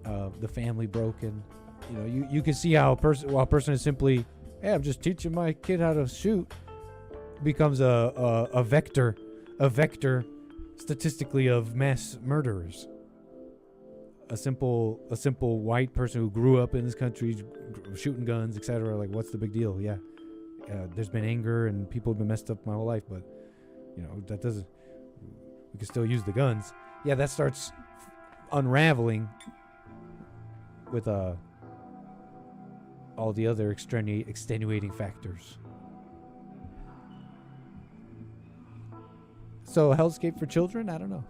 The family broken. You know, you can see how a person is simply, hey, I'm just teaching my kid how to shoot, becomes a vector statistically of mass murderers. A simple white person who grew up in this country shooting guns, etc. Like, what's the big deal? Yeah, there's been anger and people have been messed up my whole life, but you know, that doesn't, we can still use the guns. Yeah, that starts unraveling with all the other extenuating factors. So, a hellscape for children? I don't know.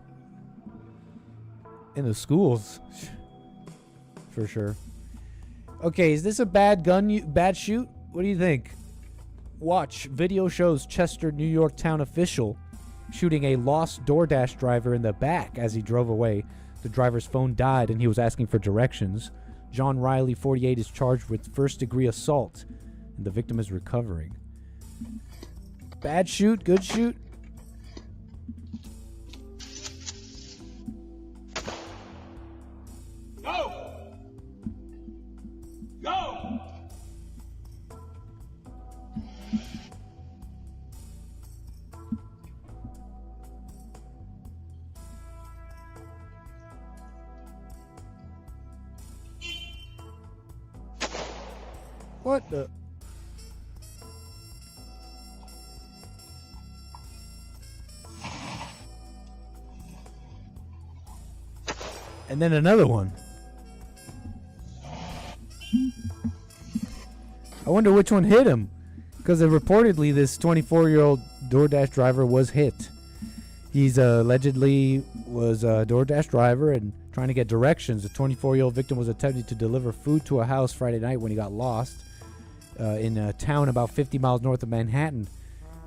In the schools, for sure. Okay, is this a bad shoot? What do you think? Watch. Video shows Chester, New York town official shooting a lost DoorDash driver in the back as he drove away. The driver's phone died and he was asking for directions. John Riley, 48, is charged with first-degree assault, and the victim is recovering. Bad shoot? Good shoot? Go! What the? And then another one. I wonder which one hit him, because reportedly this 24-year-old DoorDash driver was hit. He's allegedly was a DoorDash driver and trying to get directions. The 24-year-old victim was attempting to deliver food to a house Friday night when he got lost in a town about 50 miles north of Manhattan.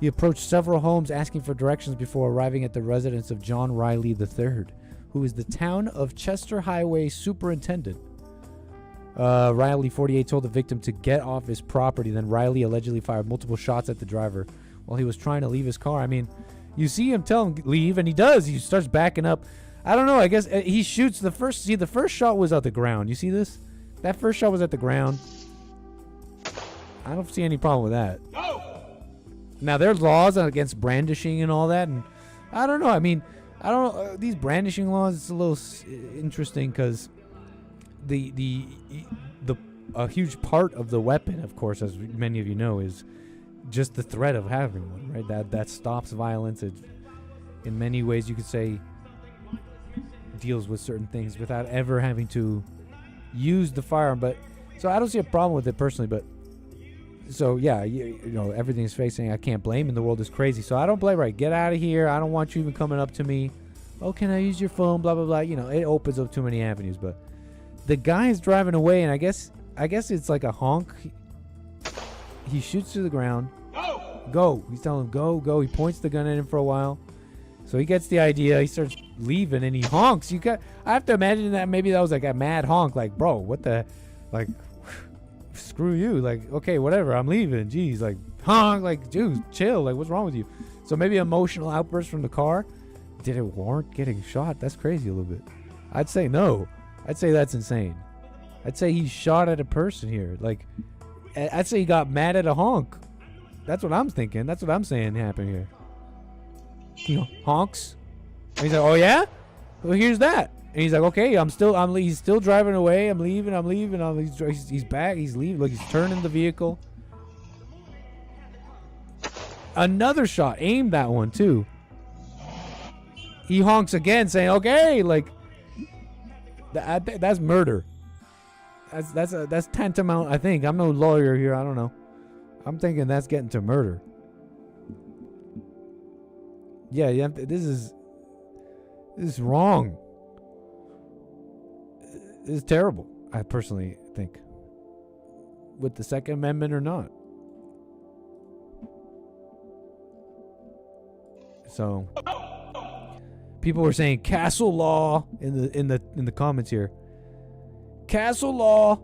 He approached several homes asking for directions before arriving at the residence of John Riley III, who is the town of Chester Highway superintendent. Riley, 48, told the victim to get off his property. Then Riley allegedly fired multiple shots at the driver while he was trying to leave his car. I mean, you see him tell him leave, and he does. He starts backing up. I don't know. I guess he shoots the first. See, the first shot was at the ground. You see this? That first shot was at the ground. I don't see any problem with that. Go! Now, there's laws against brandishing and all that, and I don't know. I mean, I don't know. These brandishing laws, it's a little interesting because a huge part of the weapon, of course, as many of you know, is just the threat of having one, right? That stops violence. It, in many ways, you could say, deals with certain things without ever having to use the firearm. But so I don't see a problem with it personally. But so yeah, you know, everything's facing. I can't blame, and the world is crazy. So I don't blame. Right, get out of here. I don't want you even coming up to me. Oh, can I use your phone? Blah blah blah. You know, it opens up too many avenues. But the guy is driving away, and I guess it's like a honk. He shoots to the ground. Go! He's telling him, go. He points the gun at him for a while. So he gets the idea. He starts leaving, and he honks. I have to imagine that maybe that was like a mad honk. Like, bro, what the, like, screw you. Like, okay, whatever. I'm leaving. Jeez, like, honk. Like, dude, chill. Like, what's wrong with you? So maybe emotional outburst from the car. Did it warrant getting shot? That's crazy a little bit. I'd say no. I'd say that's insane. I'd say he shot at a person here. Like, I'd say he got mad at a honk. That's what I'm thinking. That's what I'm saying happened here. He honks. And he's like, oh yeah? Well, here's that. And he's like, okay, he's still driving away. I'm leaving. He's back. He's leaving. Look, he's turning the vehicle. Another shot. Aimed that one too. He honks again, saying, okay, like, that's murder. That's tantamount, I think. I'm no lawyer here. I don't know. I'm thinking that's getting to murder. Yeah, this is wrong. This is terrible, I personally think. With the Second Amendment or not. So people were saying castle law in the comments here. Castle law,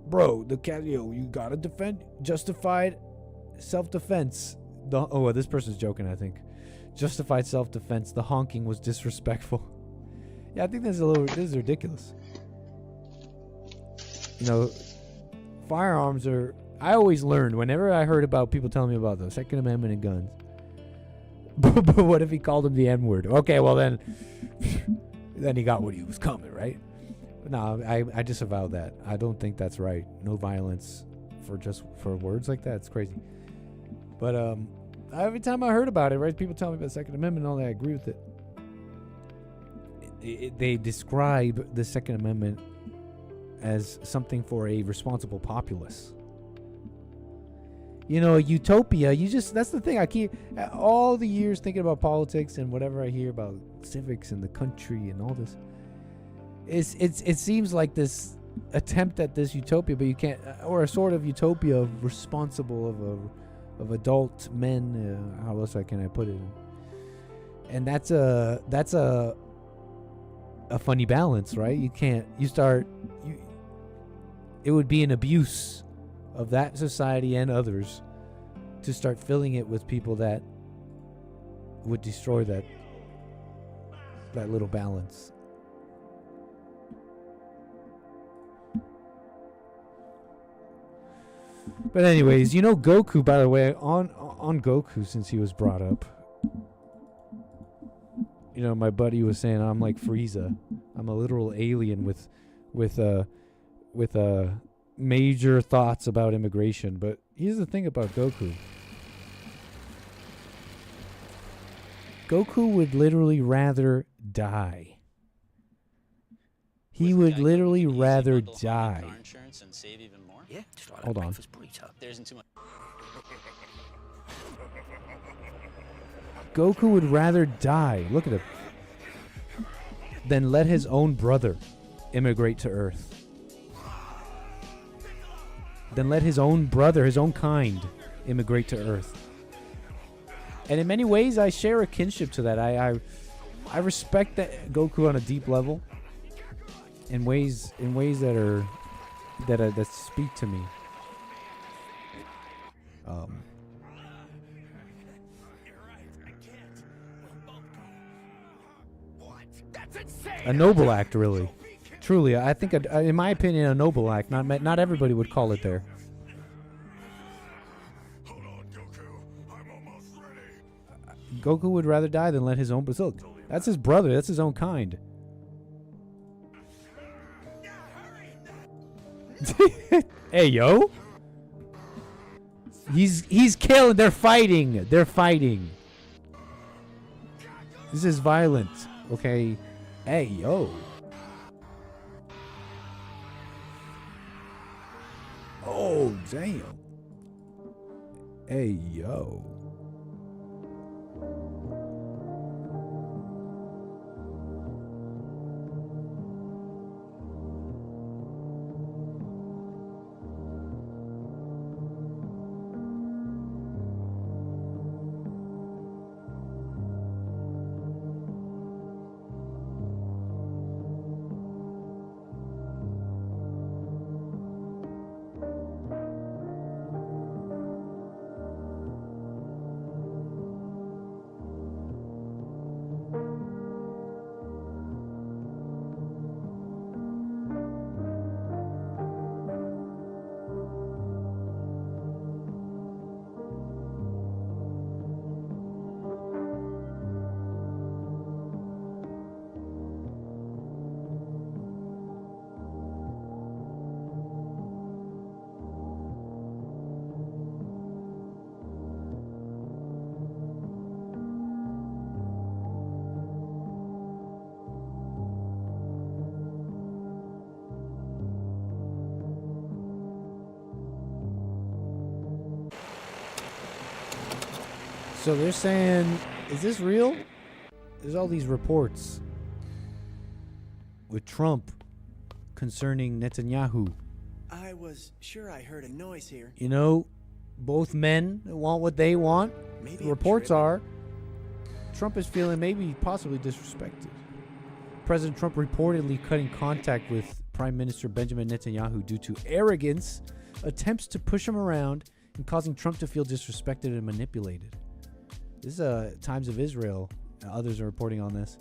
bro. You gotta defend justified self-defense. This person's joking. I think justified self-defense. The honking was disrespectful. Yeah, I think this is ridiculous. You know, firearms are. I always learned whenever I heard about people telling me about the Second Amendment and guns. But what if he called him the N-word? Okay, well then he got what he was coming, right? No, I disavow that. I don't think that's right. No violence for words like that. It's crazy. But every time I heard about it, right, people tell me about the Second Amendment and all that, I agree with it. They describe the Second Amendment as something for a responsible populace. You know, utopia, that's the thing. I keep all the years thinking about politics and whatever I hear about civics and the country and all this. It seems like this attempt at this utopia, but you can't, or a sort of utopia of responsible of adult men. How else can I put it? And that's a funny balance, right? It would be an abuse of that society and others to start filling it with people that would destroy that little balance. But anyways, you know Goku, by the way, on Goku, since he was brought up, you know, my buddy was saying I'm like Frieza. I'm a literal alien with major thoughts about immigration. But here's the thing about Goku. Goku would literally rather die. He would literally rather die. Yeah, hold on. There isn't too much. Goku would rather die. Look at him. Than let his own brother immigrate to Earth. Than let his own brother, his own kind, immigrate to Earth. And in many ways, I share a kinship to that. I respect that Goku on a deep level. In ways that speak to me. A noble act, really. Truly, I think, in my opinion, a noble act. Not everybody would call it there. Goku would rather die than let his own... Look, that's his brother. That's his own kind. Hey, yo. He's killing. They're fighting. This is violent. Okay. Hey, yo. Oh, damn. Hey, yo. So they're saying, is this real? There's all these reports with Trump concerning Netanyahu. I was sure I heard a noise here. You know, both men want what they want. Maybe The reports are Trump is feeling maybe possibly disrespected. President Trump reportedly cutting contact with Prime Minister Benjamin Netanyahu due to arrogance, attempts to push him around, and causing Trump to feel disrespected and manipulated. This is Times of Israel. Others are reporting on this.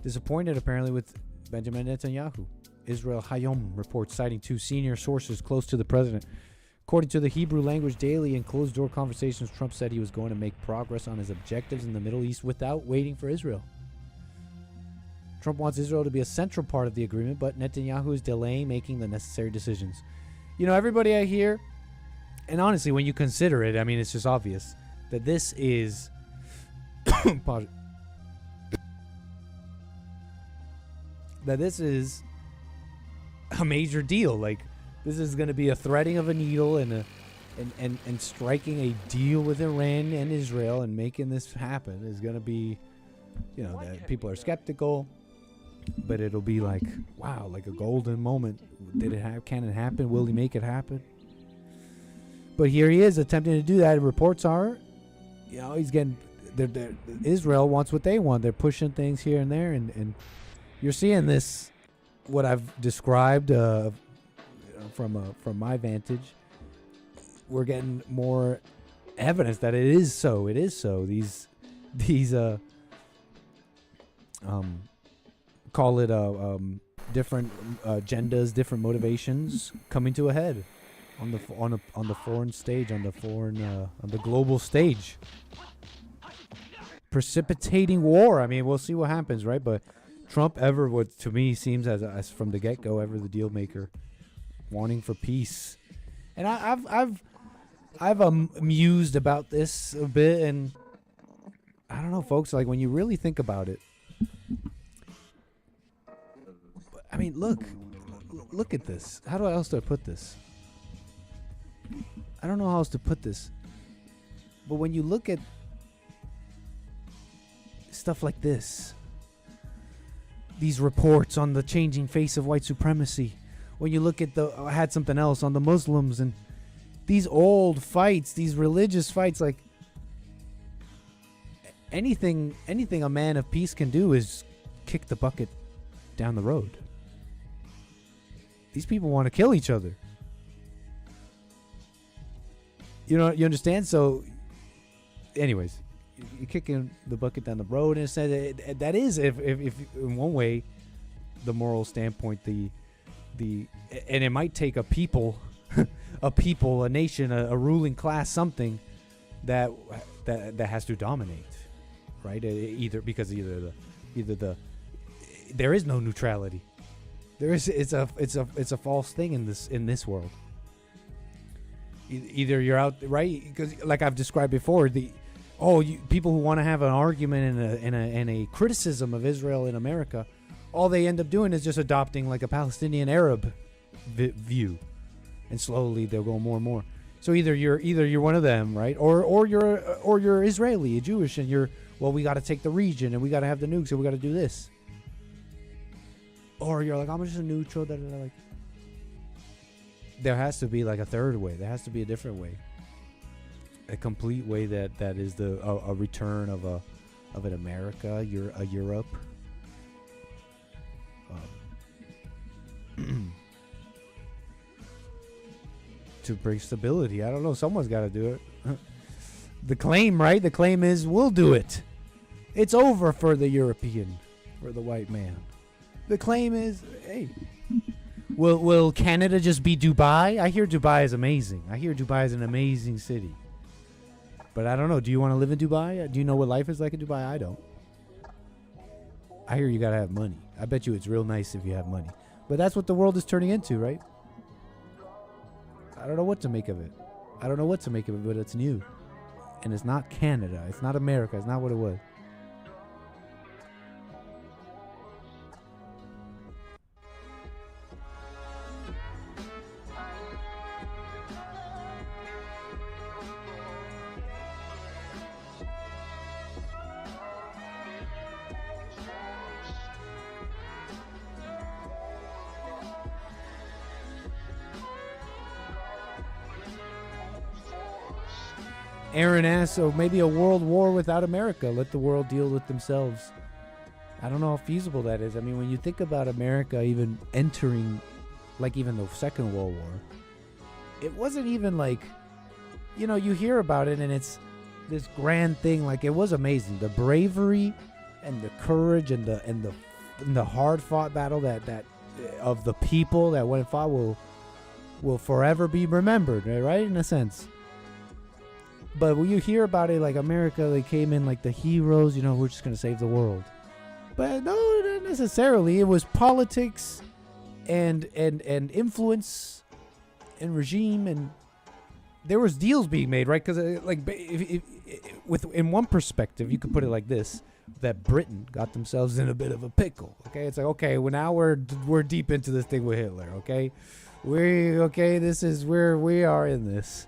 Disappointed apparently with Benjamin Netanyahu. Israel Hayom reports, citing two senior sources close to the president. According to the Hebrew Language Daily, in closed-door conversations, Trump said he was going to make progress on his objectives in the Middle East without waiting for Israel. Trump wants Israel to be a central part of the agreement, but Netanyahu is delaying making the necessary decisions. You know, everybody I hear, and honestly, when you consider it, I mean, it's just obvious that this is that this is a major deal. Like, this is going to be a threading of a needle and striking a deal with Iran and Israel and making this happen is going to be, you know, that people are skeptical, but it'll be like, wow, like a golden moment. Did it happen? Can it happen? Will he make it happen? But here he is attempting to do that. Reports are, you know, he's getting, Israel wants what they want. They're pushing things here and there, and you're seeing this, what I've described from my vantage. We're getting more evidence that it is so. It is so. These call it different agendas, different motivations coming to a head on the foreign stage, on the global stage, precipitating war. I mean, we'll see what happens, right? But Trump, ever what to me seems as from the get-go, ever the deal maker, wanting for peace. And I've mused about this a bit, and I don't know, folks, like when you really think about it, I mean, look at this. How else do I put this? I don't know how else to put this. But when you look at stuff like this, these reports on the changing face of white supremacy, when you look at I had something else on the Muslims and these old fights, these religious fights, like anything a man of peace can do is kick the bucket down the road. These people want to kill each other. You know, you understand? So, anyways, you're kicking the bucket down the road, and it says that is, if in one way, the moral standpoint, the and it might take a people, a nation, a ruling class, something that has to dominate, right? Either there is no neutrality. It's a false thing in this world. Either you're out, right? Because like I've described before, people who want to have an argument and a criticism of Israel in America, all they end up doing is just adopting like a Palestinian Arab view, and slowly they'll go more and more. So either you're one of them, right? Or you're Israeli, you're Jewish, and we got to take the region and we got to have the nukes and we got to do this. Or you're like, I'm just a neutral. Like, there has to be like a third way. There has to be a different way, a complete way that is a return of an America, a Europe. To bring stability. I don't know. Someone's got to do it. The claim, right? The claim is we'll do it. It's over for the European, for the white man. The claim is, hey, will Canada just be Dubai? I hear Dubai is amazing. I hear Dubai is an amazing city. But I don't know. Do you want to live in Dubai? Do you know what life is like in Dubai? I don't. I hear you got to have money. I bet you it's real nice if you have money. But that's what the world is turning into, right? I don't know what to make of it. But it's new. And it's not Canada. It's not America. It's not what it was. Aaron asks, so maybe a world war without America. Let the world deal with themselves. I don't know how feasible that is. I mean, when you think about America even entering, like even the Second World War, it wasn't even like, you know, you hear about it and it's this grand thing. Like, it was amazing. The bravery and the courage and the hard fought battle that of the people that went and fought will forever be remembered, right? In a sense. But when you hear about it, like America, they came in like the heroes, you know, we're just going to save the world. But no, not necessarily. It was politics and influence and regime, and there was deals being made, right? Because like in one perspective, you could put it like this: that Britain got themselves in a bit of a pickle. Okay, it's like, okay, well now we're deep into this thing with Hitler. Okay, this is where we are in this.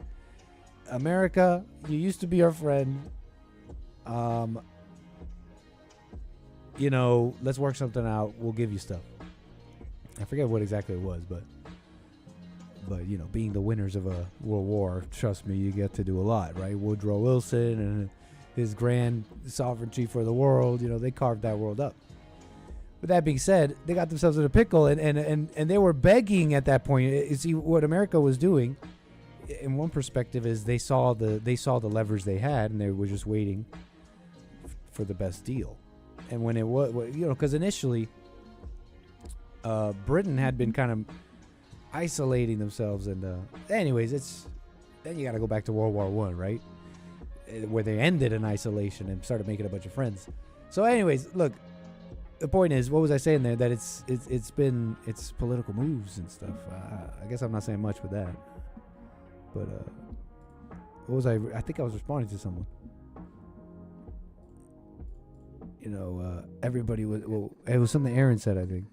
America, you used to be our friend. You know, let's work something out. We'll give you stuff. I forget what exactly it was, but you know, being the winners of a world war, trust me, you get to do a lot, right? Woodrow Wilson and his grand sovereignty for the world, you know, they carved that world up. With that being said, they got themselves in a pickle, and they were begging at that point. See, what America was doing, in one perspective, is they saw the leverage they had, and they were just waiting for the best deal. And when it was, you know, because initially, Britain had been kind of isolating themselves, and anyways, then you got to go back to World War I, right, where they ended in isolation and started making a bunch of friends. So, anyways, look, the point is, what was I saying there? That it's political moves and stuff. I guess I'm not saying much with that, but what was I think I was responding to someone. You know, everybody was. Well, it was something Aaron said, I think.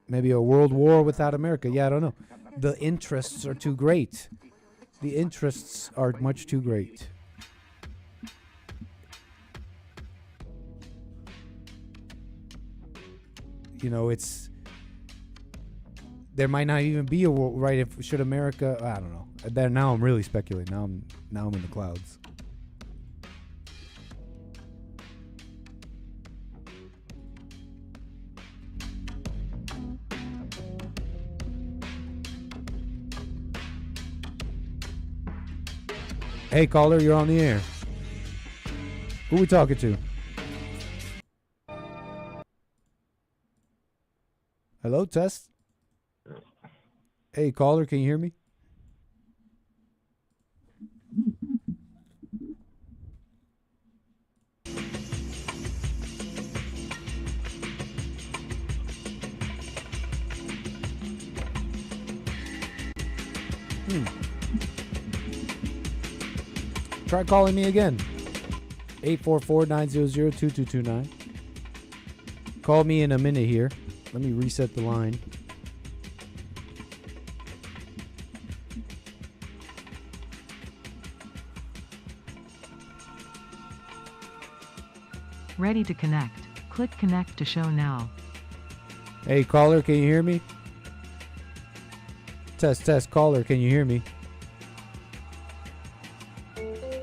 Maybe a world war without America. Yeah, I don't know. The interests are too great. The interests are much too great. You know, there might not even be a war, right? Should America? I don't know. Now I'm really speculating. Now I'm in the clouds. Hey, caller, you're on the air. Who we talking to? Hello, test. Hey, caller, can you hear me? Try calling me again. 844-900-2229. Call me in a minute here. Let me reset the line. Ready to connect. Click connect to show now. Hey, caller, can you hear me? Test, caller, can you hear me?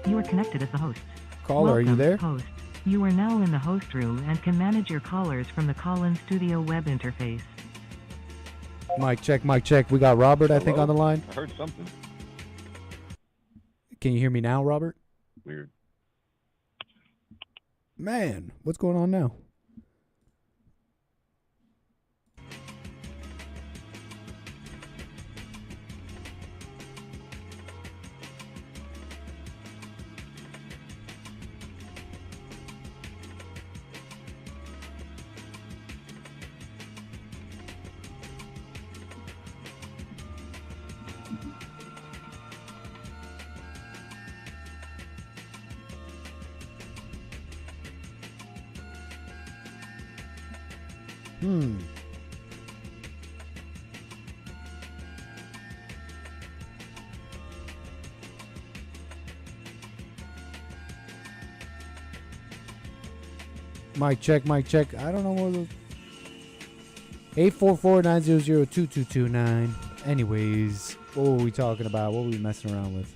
You are connected as the host. Caller, Welcome, are you there? Host. You are now in the host room and can manage your callers from the call-in studio web interface. Mic check. We got Robert, I think, on the line. I heard something. Can you hear me now, Robert? Weird. Man, what's going on now? Mic check. I don't know what the 844-900-2229. Anyways, what were we talking about? What were we messing around with?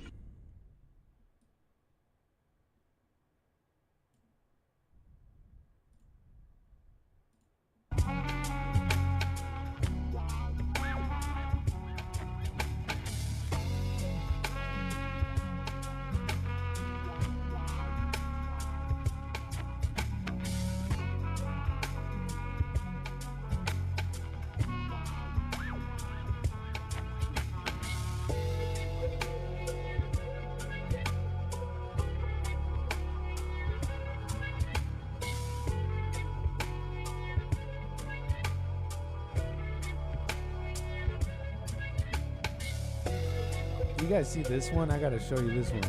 you guys see this one? I gotta show you this one.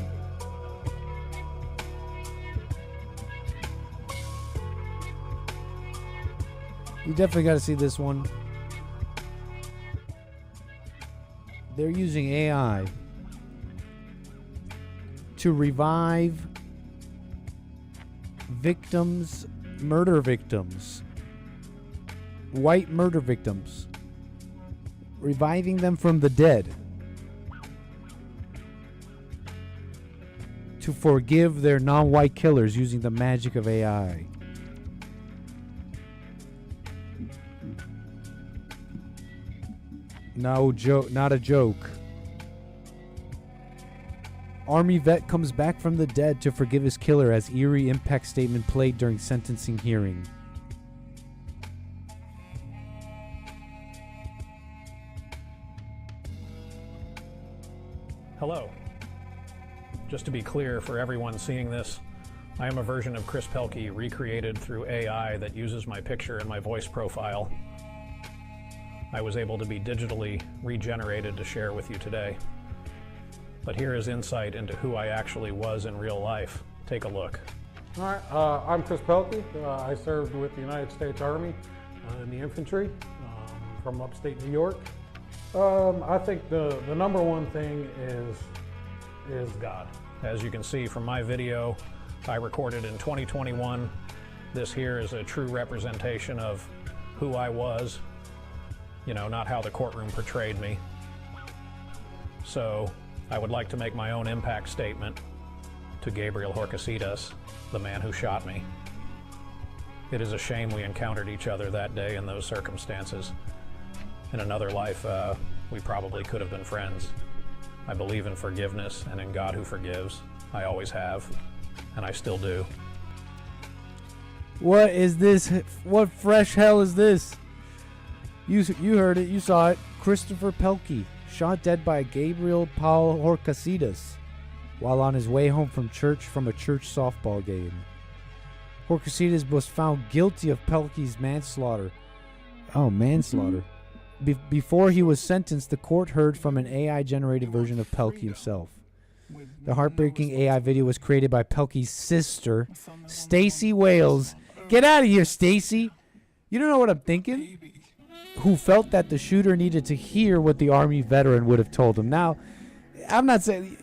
You definitely gotta see this one. They're using AI to revive victims, murder victims, white murder victims, reviving them from the dead to forgive their non-white killers using the magic of AI. No joke, not a joke. Army vet comes back from the dead to forgive his killer as eerie impact statement played during sentencing hearing. Hello. Just to be clear for everyone seeing this, I am a version of Chris Pelkey recreated through AI that uses my picture and my voice profile. I was able to be digitally regenerated to share with you today. But here is insight into who I actually was in real life. Take a look. All right, I'm Chris Pelkey. I served with the United States Army in the infantry from upstate New York. I think the number one thing is God. As you can see from my video I recorded in 2021, this here is a true representation of who I was, you know, not how the courtroom portrayed me. So I would like to make my own impact statement to Gabriel Horcasitas, the man who shot me. It is a shame we encountered each other that day in those circumstances. In another life, we probably could have been friends. I believe in forgiveness and in God who forgives. I always have, and I still do. What is this? What fresh hell is this? You heard it. You saw it. Christopher Pelkey, shot dead by Gabriel Paul Horcasitas while on his way home from a church softball game. Horcasitas was found guilty of Pelkey's manslaughter. Oh, manslaughter. Before he was sentenced, the court heard from an AI-generated version of Pelkey himself. The heartbreaking AI video was created by Pelkey's sister, Stacy Wales. Get out of here, Stacy! You don't know what I'm thinking? Who felt that the shooter needed to hear what the Army veteran would have told him. Now, I'm not saying,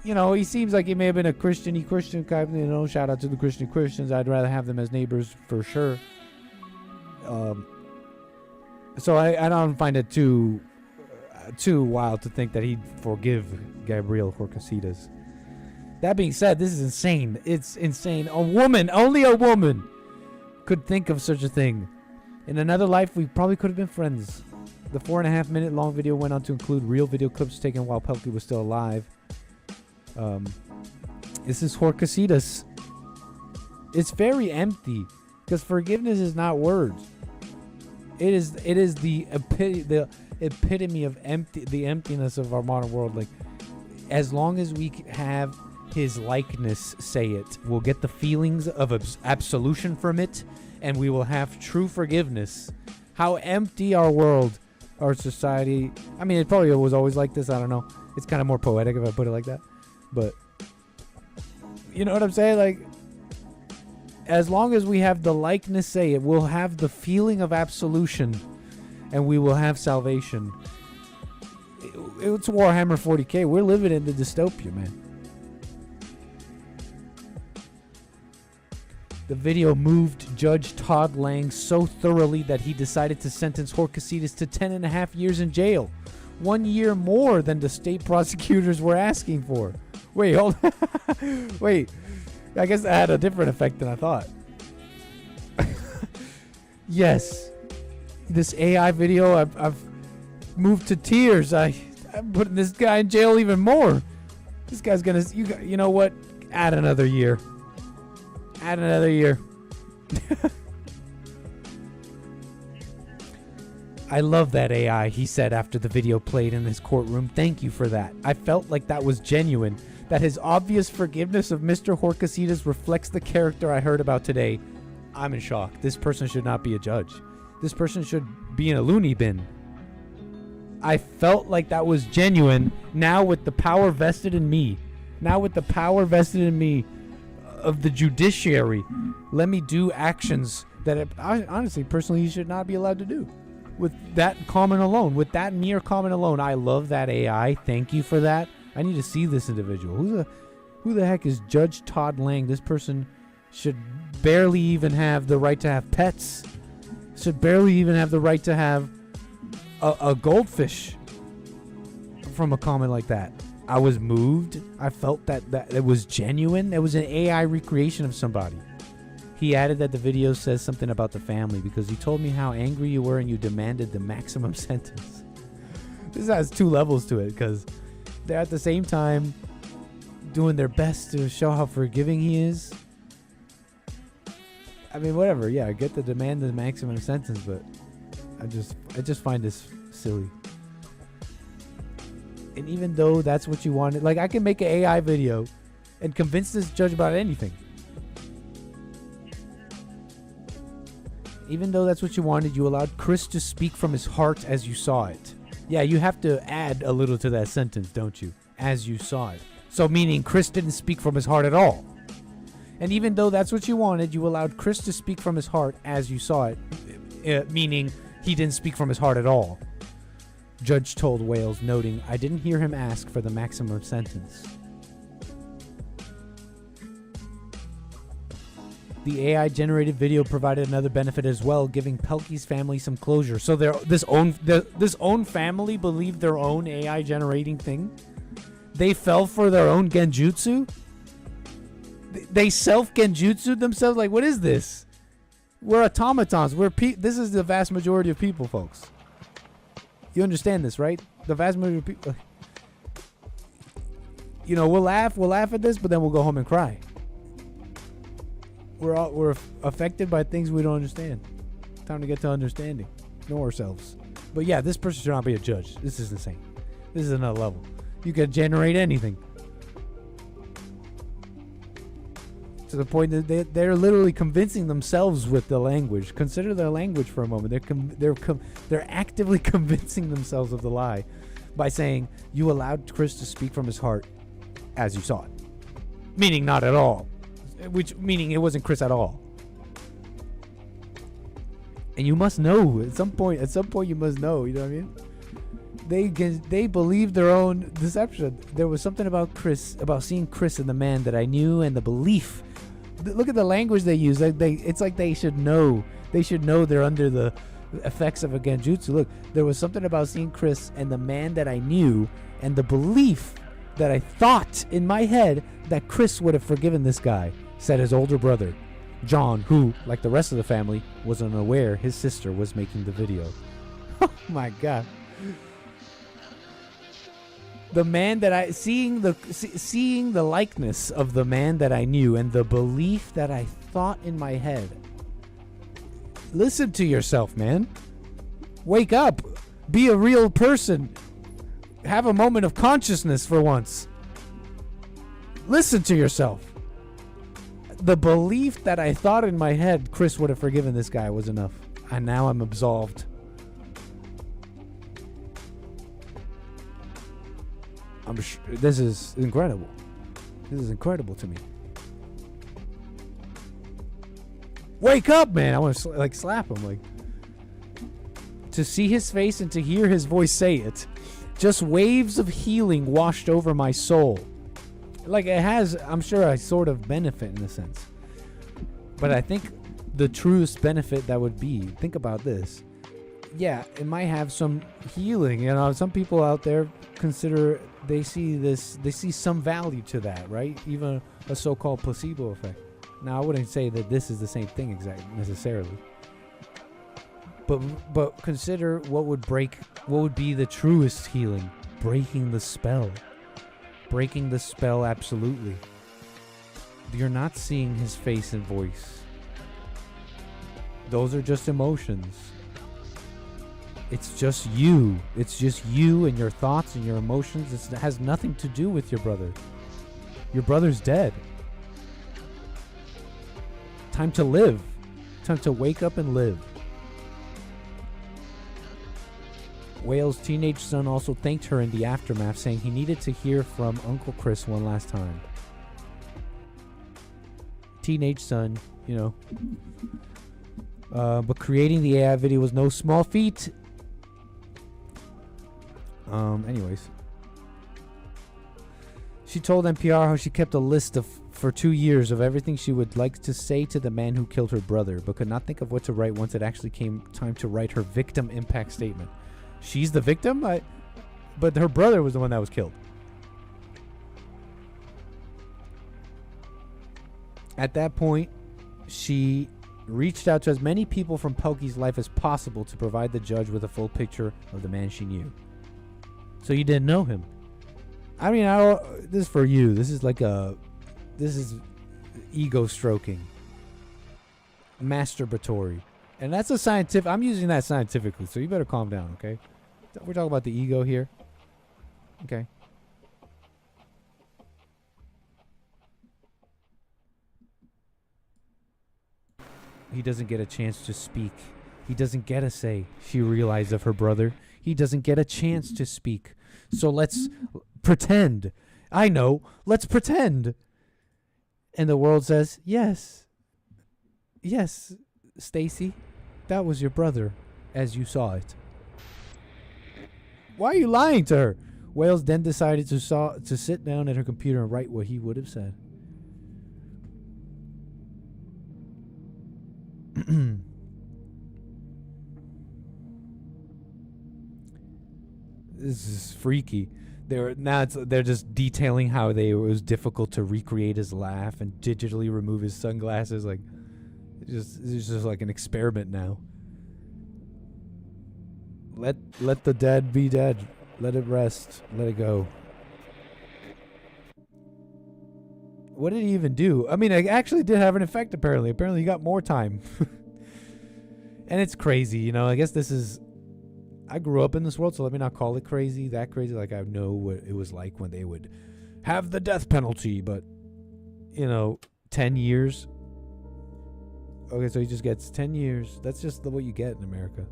you know, he seems like he may have been a Christian type, you know, shout out to the Christians. I'd rather have them as neighbors for sure. So I don't find it too wild to think that he'd forgive Gabriel Horcasitas. That being said, this is insane. It's insane. A woman, only a woman, could think of such a thing. In another life, we probably could have been friends. The 4.5-minute long video went on to include real video clips taken while Pelkey was still alive. This is Horcasitas. It's very empty because forgiveness is not words. It is the epitome of the emptiness of our modern world. Like, as long as we have his likeness say it, we'll get the feelings of absolution from it, and we will have true forgiveness. How empty our world, our society. I mean, it probably was always like this. I don't know. It's kind of more poetic if I put it like that. But you know what I'm saying? Like, as long as we have the likeness say it, we'll have the feeling of absolution, and we will have salvation. It's Warhammer 40K. We're living in the dystopia, man. The video moved Judge Todd Lang so thoroughly that he decided to sentence Horcasitas to 10.5 years in jail. 1 year more than the state prosecutors were asking for. Wait, hold on. Wait. I guess that had a different effect than I thought. Yes. This AI video, I've moved to tears. I'm putting this guy in jail even more. This guy's gonna... You know what? Add another year. Add another year. I love that AI, he said after the video played in his courtroom. Thank you for that. I felt like that was genuine. That his obvious forgiveness of Mr. Horcasitas reflects the character I heard about today. I'm in shock. This person should not be a judge. This person should be in a loony bin. I felt like that was genuine. Now with the power vested in me, of the judiciary, let me do actions that honestly, personally, you should not be allowed to do. With that comment alone, with that mere comment alone, I love that AI. Thank you for that. I need to see this individual. Who the heck is Judge Todd Lang? This person should barely even have the right to have pets. Should barely even have the right to have a goldfish from a comment like that. I was moved. I felt that it was genuine. It was an AI recreation of somebody. He added that the video says something about the family because you told me how angry you were and you demanded the maximum sentence. This has two levels to it because they're at the same time doing their best to show how forgiving he is. I mean, whatever. Yeah, I get the demand the maximum sentence, but I just find this silly. And even though that's what you wanted, like I can make an AI video and convince this judge about anything. Even though that's what you wanted, you allowed Chris to speak from his heart as you saw it. Yeah, you have to add a little to that sentence, don't you? As you saw it. So meaning Chris didn't speak from his heart at all. And even though that's what you wanted, you allowed Chris to speak from his heart as you saw it. Meaning he didn't speak from his heart at all. Judge told Wales, noting, I didn't hear him ask for the maximum sentence. The AI-generated video provided another benefit as well, giving Pelkey's family some closure. So this own family believed their own AI-generating thing? They fell for their own genjutsu? They self-genjutsu'd themselves? Like, what is this? We're automatons. This is the vast majority of people, folks. You understand this, right? The vast majority of people. You know, we'll laugh at this, but then we'll go home and cry. We're affected by things we don't understand. Time to get to understanding. Know ourselves. But yeah, this person should not be a judge. This is insane. This is another level. You can generate anything. To the point that they're literally convincing themselves with the language. Consider their language for a moment. They're actively convincing themselves of the lie by saying you allowed Chris to speak from his heart as you saw it, meaning not at all, meaning it wasn't Chris at all. And you must know at some point you must know. You know what I mean? They believe their own deception. There was something about seeing Chris and the man that I knew, and the belief. Look at the language they use. It's like they should know. They should know they're under the effects of a genjutsu. Look, there was something about seeing Chris and the man that I knew, and the belief that I thought in my head that Chris would have forgiven this guy, said his older brother, John, who, like the rest of the family, was unaware his sister was making the video. Oh my God. The man that seeing the likeness of the man that I knew and the belief that I thought in my head. Listen to yourself, man. Wake up. Be a real person. Have a moment of consciousness for once. Listen to yourself. The belief that I thought in my head Chris would have forgiven this guy was enough. And now I'm absolved. I'm sure this is incredible. This is incredible to me. Wake up, man! I want to slap him, like, to see his face and to hear his voice say it. Just waves of healing washed over my soul. Like, it has, I'm sure, I sort of benefit in a sense. But I think the truest benefit that would be, think about this. Yeah, it might have some healing. You know, some people out there consider, they see some value to that, right? Even a so-called placebo effect. Now, I wouldn't say that this is the same thing exactly necessarily. But consider what would be the truest healing? Breaking the spell. Breaking the spell, absolutely. You're not seeing his face and voice. Those are just emotions. It's just you. It's just you and your thoughts and your emotions. It has nothing to do with your brother. Your brother's dead. Time to live. Time to wake up and live. Whale's teenage son also thanked her in the aftermath, saying he needed to hear from Uncle Chris one last time. Teenage son, you know. But creating the AI video was no small feat. Anyways. She told NPR how she kept a list for 2 years of everything she would like to say to the man who killed her brother, but could not think of what to write once it actually came time to write her victim impact statement. She's the victim? But her brother was the one that was killed. At that point, she reached out to as many people from Pelkey's life as possible to provide the judge with a full picture of the man she knew. So you didn't know him. I mean, this is for you. This is ego stroking. Masturbatory. And that's a scientific, I'm using that scientifically, so you better calm down, okay? We're talking about the ego here. Okay. He doesn't get a chance to speak. He doesn't get a say, she realized of her brother. He doesn't get a chance to speak. So let's pretend. I know. Let's pretend. And the world says, yes. Yes, Stacy. That was your brother, as you saw it. Why are you lying to her? Wales then decided to sit down at her computer and write what he would have said. This is freaky. They're just detailing how it was difficult to recreate his laugh and digitally remove his sunglasses. Like, it's just like an experiment now. Let the dead be dead. Let it rest. Let it go. What did he even do? I mean, it actually did have an effect, apparently. Apparently, he got more time. And it's crazy, you know. I guess this is... I grew up in this world, so let me not call it crazy, that crazy. Like, I know what it was like when they would have the death penalty. But, you know, 10 years. Okay, so he just gets 10 years. That's just what you get in America.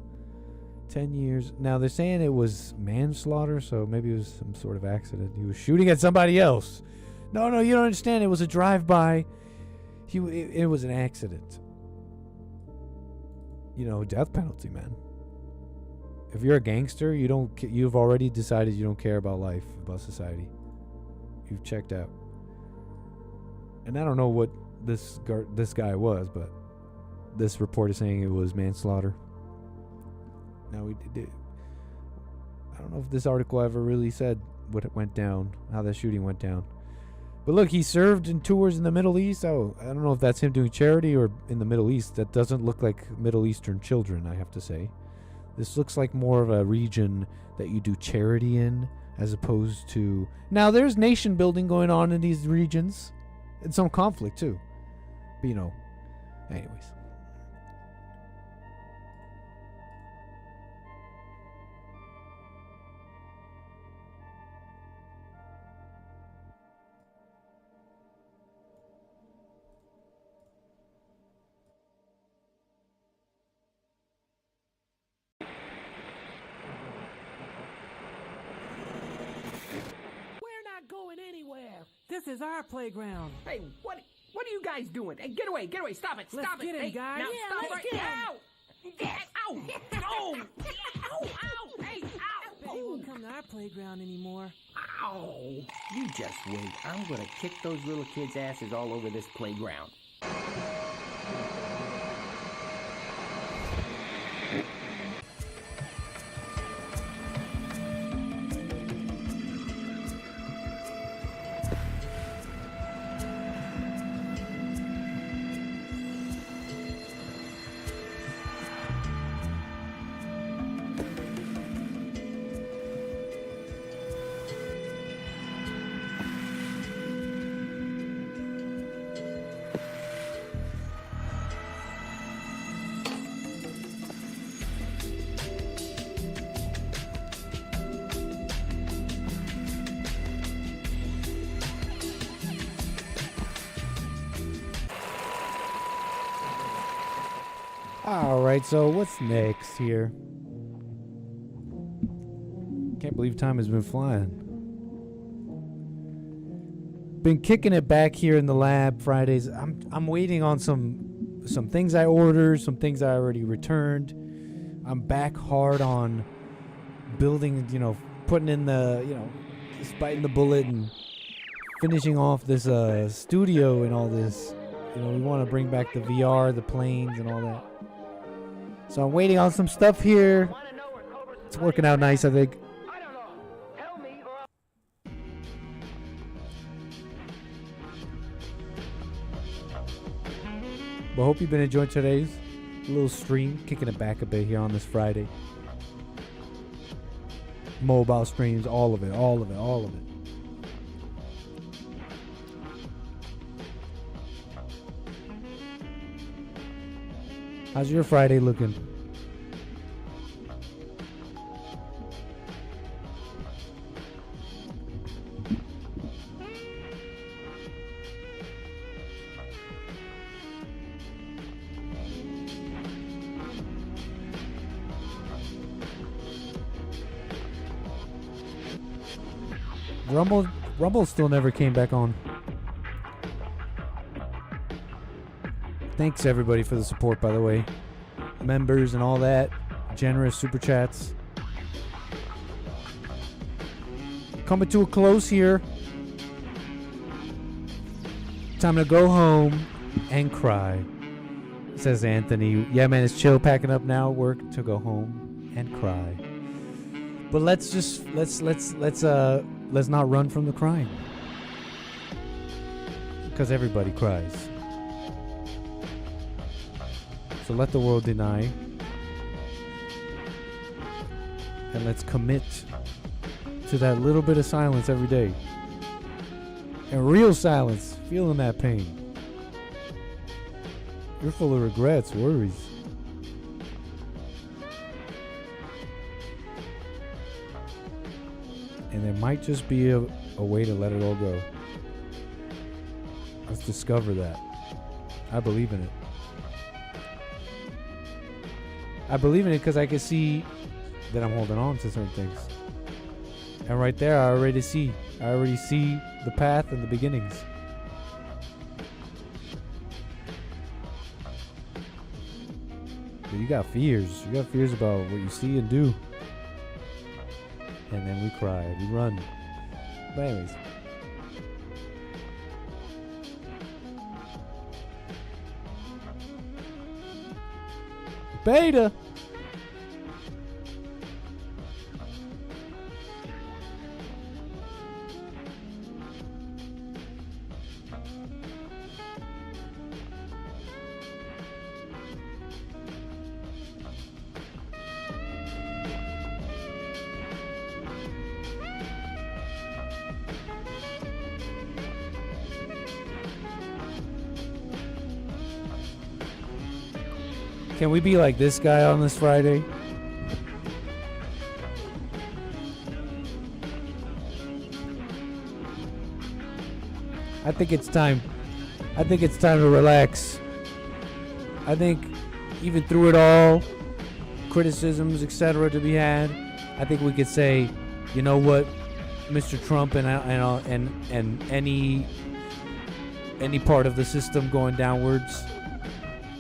10 years. Now, they're saying it was manslaughter, so maybe it was some sort of accident. He was shooting at somebody else. No, you don't understand. It was a drive-by. It was an accident. You know, death penalty, man. If you're a gangster, you've already decided you don't care about life, about society. You've checked out. And I don't know what this guy was, but this report is saying it was manslaughter. Now, I don't know if this article ever really said what went down, how that shooting went down. But look, he served in tours in the Middle East. Oh, I don't know if that's him doing charity or in the Middle East. That doesn't look like Middle Eastern children, I have to say. This looks like more of a region that you do charity in, as opposed to... Now, there's nation building going on in these regions. And some conflict, too. But, you know, anyways. This is our playground. Hey, what are you guys doing? Hey, get away, stop it, Let's stop it. get him, Hey, guys. now Yeah, stop let's right get him. Ow! No! Ow! Hey, ow! They won't come to our playground anymore. Ow! You just wait. I'm gonna kick those little kids' asses all over this playground. Alright, so what's next here? Can't believe time has been flying. Been kicking it back here in the lab Fridays. I'm waiting on some things I ordered, some things I already returned. I'm back hard on building, putting in the, just biting the bullet and finishing off this studio and all this. We want to bring back the VR, the planes and all that. So I'm waiting on some stuff here. It's working out nice, I think. But hope you've been enjoying today's little stream, kicking it back a bit here on this Friday. Mobile streams, all of it. How's your Friday looking? Rumble still never came back on. Thanks everybody for the support, by the way. Members and all that. Generous super chats. Coming to a close here. Time to go home and cry, says Anthony. Yeah, man, it's chill, packing up now, work to go home and cry. But let's not run from the crying, because everybody cries. So let the world deny, and let's commit to that little bit of silence every day. And real silence, feeling that pain. You're full of regrets, worries. And there might just be a way to let it all go. Let's discover that. I believe in it. I believe in it because I can see that I'm holding on to certain things. And right there, I already see the path and the beginnings. But you got fears. You got fears about what you see and do. And then we cry, we run. But anyways. Beta! Can we be like this guy on this Friday? I think it's time to relax. I think even through it all, criticisms, etc., to be had, I think we could say, you know what, Mr. Trump and any part of the system going downwards,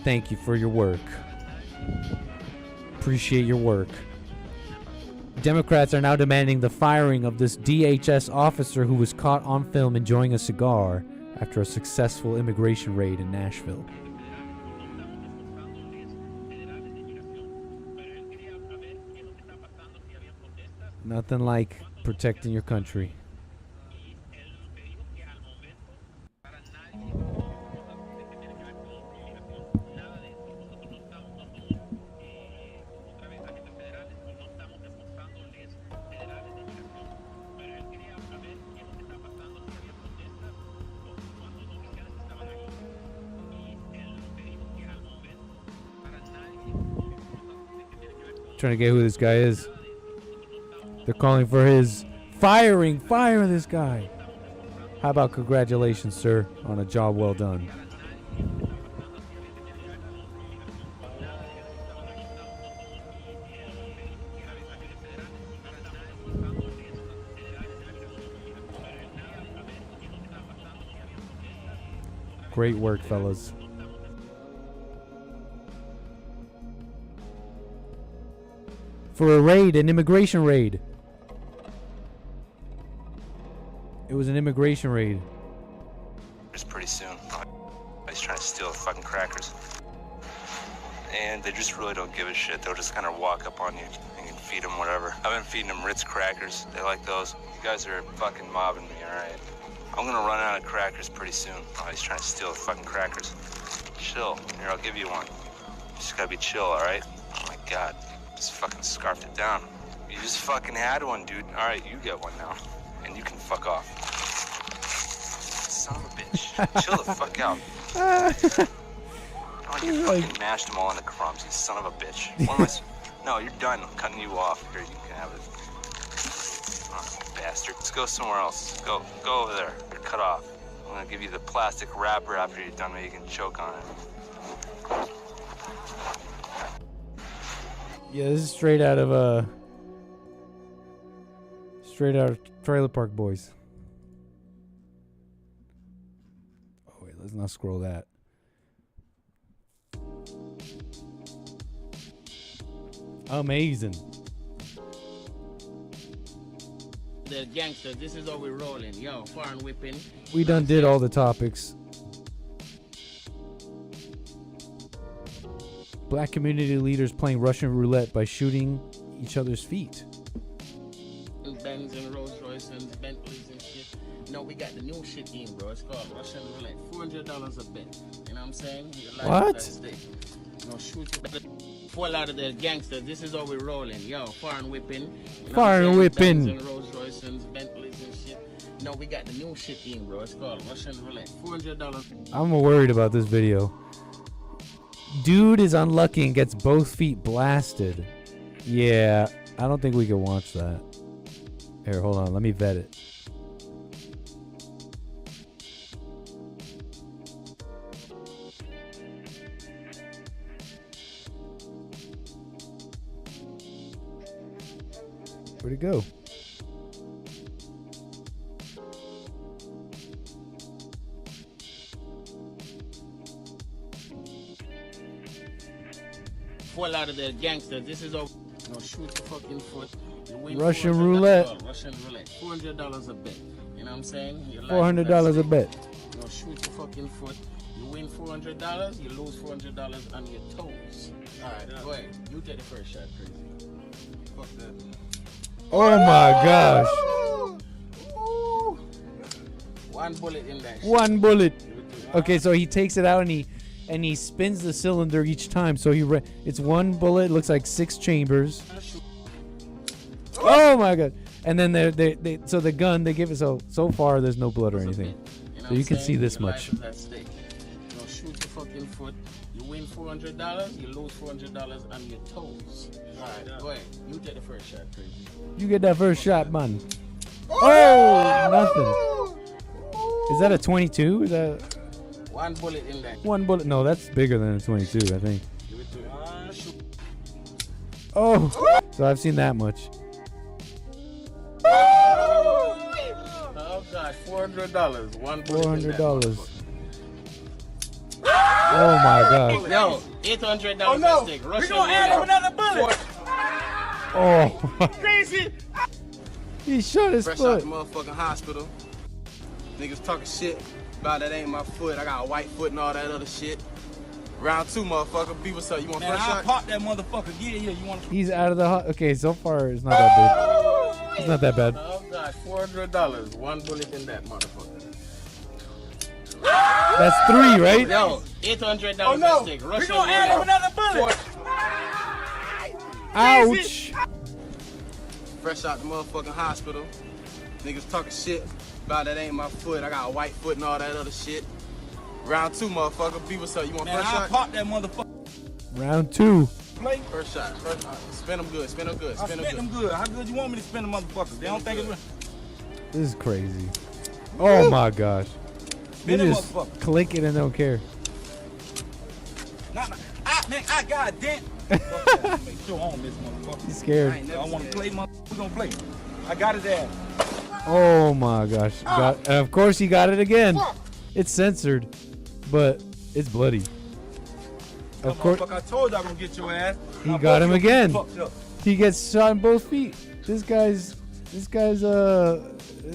thank you for your work. Appreciate your work. Democrats are now demanding the firing of this DHS officer who was caught on film enjoying a cigar after a successful immigration raid in Nashville. Nothing like protecting your country. Trying to get who this guy is. They're calling for his firing. Fire this guy. How about congratulations, sir, on a job well done. Great work, fellas. For a raid, an immigration raid. It was an immigration raid. It's pretty soon. He's trying to steal the fucking crackers. And they just really don't give a shit. They'll just kind of walk up on you and you can feed them whatever. I've been feeding them Ritz crackers. They like those. You guys are fucking mobbing me, alright? I'm gonna run out of crackers pretty soon. He's trying to steal the fucking crackers. Chill. Here, I'll give you one. You just gotta be chill, alright? Oh my god. Just fucking scarfed it down. You just fucking had one, dude. Alright, you get one now. And you can fuck off. Son of a bitch. Chill the fuck out. Oh, you fucking mashed them all into crumbs, you son of a bitch. What am I no, you're done. I'm cutting you off. Here, you can have it. Oh, bastard. Let's go somewhere else. Go over there. You're cut off. I'm gonna give you the plastic wrapper after you're done, maybe you can choke on it. Yeah, this is straight out of Trailer Park Boys. Oh wait, let's not scroll that. Amazing. The gangsters, this is how we rolling. Yo, foreign whipping. We done did all the topics. Black community leaders playing Russian roulette by shooting each other's feet. Benz and Rolls Royce and Bentleys and shit. No, we got the new shit in, bro. It's called Russian roulette. $400 a bet. You know what I'm saying? What? No, shoot it. Fall out of the gangsters. This is how we rolling. Yo, foreign whipping. You know Foreign whipping. Benz and Rolls Royce and Bentleys and shit. No, we got the new shit in, bro. It's called Russian roulette. $400. I'm worried about this video. Dude is unlucky and gets both feet blasted. Yeah, I don't think we can watch that. Here, hold on. Let me vet it. Where'd it go? Fall out of the gangsters. This is all. No, shoot the fucking foot. You win Russian roulette. Russian roulette. $400 a bet. You know what I'm saying? $400 a bet. No, shoot the fucking foot. You win $400. You lose $400 on your toes. All right, go ahead. You take the first shot, crazy. Fuck that. Oh my gosh. Ooh. One bullet in that shit. One bullet. Okay, so he takes it out and he spins the cylinder each time. So it's one bullet. Looks like 6 chambers. Oh my god! And then they so the gun they give it so far there's no blood or anything. So you can see this much. No, shoot the fucking foot. You win $400. You lose $400 on your toes. All right, go ahead. You take the first shot, crazy. You get that first shot, man. Oh, nothing. Is that a 22? Is that one bullet in that? One bullet. No, that's bigger than a 22, I think. Oh, so I've seen that much. Oh gosh, $400. One bullet. $400. Oh my god. Yo, $800 Oh no, a stick. we gonna add up another bullet. Oh. Crazy. He shot his Fresh foot. out the motherfucking hospital. Niggas talking shit about that ain't my foot. I got a white foot and all that other shit. Round 2, motherfucker. Be what's up? You want Man, fresh I'll shot? pop that motherfucker. Yeah, you want to? He's out of the okay, so far it's not that big. It's not that bad. Oh gosh, $400. One bullet in that motherfucker. That's 3, right? Yo, $800 Oh no, a stick. we Russian gonna add up roulette. another bullet. Ouch. Fresh out the motherfucking hospital. Niggas talking shit about that ain't my foot. I got a white foot and all that other shit. Round 2, motherfucker. Be what's up? You want Man, fresh I'll shot? pop that motherfucker. Round 2. Play. First shot. Spin them good. Spin them good. I Spin them spent them good. good. How good you want me to spend the motherfuckers? They don't think it's real. This is crazy. Oh my gosh. They Spin them just motherfuckers. click it and don't care. Man, I got a dent. Fuck that. Make sure on this motherfucker. He's scared. I want to play, motherfucker. We gonna play. I got it there. Oh my gosh. And of course he got it again. It's censored. but it's bloody. Of course, I told you I'm gonna get your ass. he got him again. He gets shot in both feet. This guy's this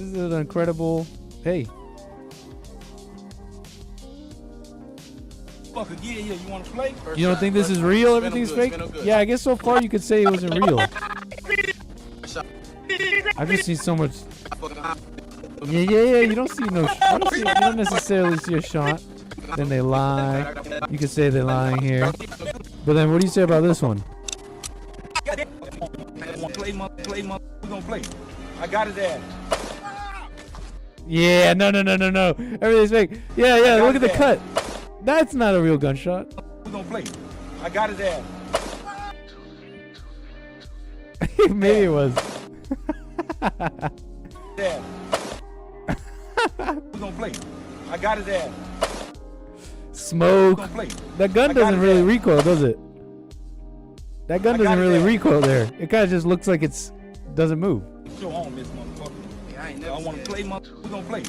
is an incredible. Hey. Yeah, you want to play? You don't think this is real? Everything's fake? Yeah, I guess so far you could say it wasn't real. I've just seen so much. Yeah. You don't see no. You don't necessarily see a shot. Then they lie. You could say they're lying here. But then, what do you say about this one? Play, we gonna play. I got his ass. Yeah, no. Everything's fake. Yeah. Look at the cut. That's not a real gunshot. We gonna play. I got his ass. Maybe it was. Yeah. We gonna play. I got his ass. Smoke. That gun doesn't really recoil, does it? That gun doesn't really recoil there. It kind of just looks like it's doesn't move. Show home, this motherfucker. I want to play, we gonna play.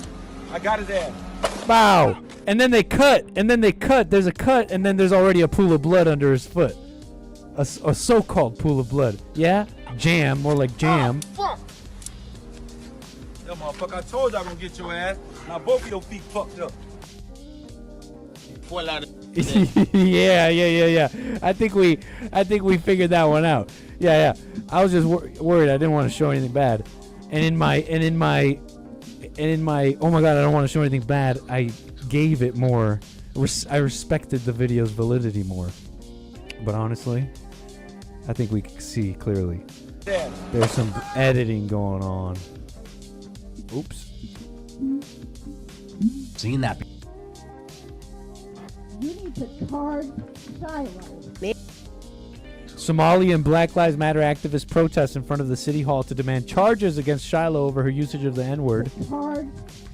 I got his ass. Bow. And then they cut. There's a cut, and then there's already a pool of blood under his foot. A so-called pool of blood. Yeah? Jam. More like jam. Oh, fuck. Yo, motherfucker, I told you I'm gonna get your ass. Now both of your feet fucked up. Yeah. I think we figured that one out. Yeah. I was just worried. I didn't want to show anything bad. And in my oh my god, I don't want to show anything bad. I gave it more. I respected the video's validity more. But honestly, I think we can see clearly. There's some editing going on. Oops. Seen that. You need to charge Shiloh. Somali and Black Lives Matter activists protest in front of the city hall to demand charges against Shiloh over her usage of the N-word. Charge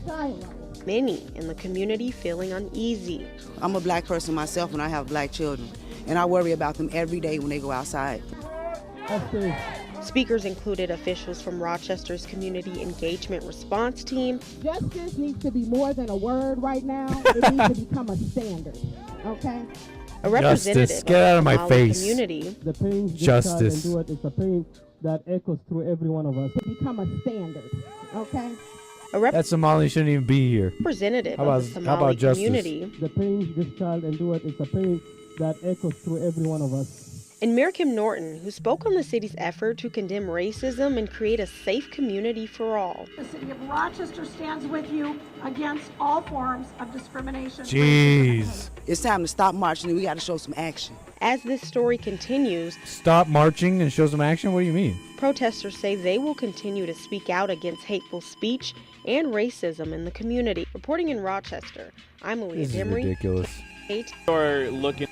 Shiloh. Many in the community feeling uneasy. I'm a black person myself and I have black children, and I worry about them every day when they go outside. Speakers included officials from Rochester's Community Engagement Response Team. Justice needs to be more than a word right now. It needs to become a standard, okay? A representative Justice, get out of my face. Community. The pain Justice. And do it. It's a pain that echoes through every one of us. To become a standard, okay? That Somali shouldn't even be here. Representative How of the Somali justice? community. The pain this child endured is a pain that echoes through every one of us. And Miriam Norton, who spoke on the city's effort to condemn racism and create a safe community for all. The city of Rochester stands with you against all forms of discrimination. Jeez. It's time to stop marching and we got to show some action. As this story continues, Stop marching and show some action? What do you mean? protesters say they will continue to speak out against hateful speech and racism in the community. Reporting in Rochester, I'm Aaliyah This is Demery. ridiculous. Or looking.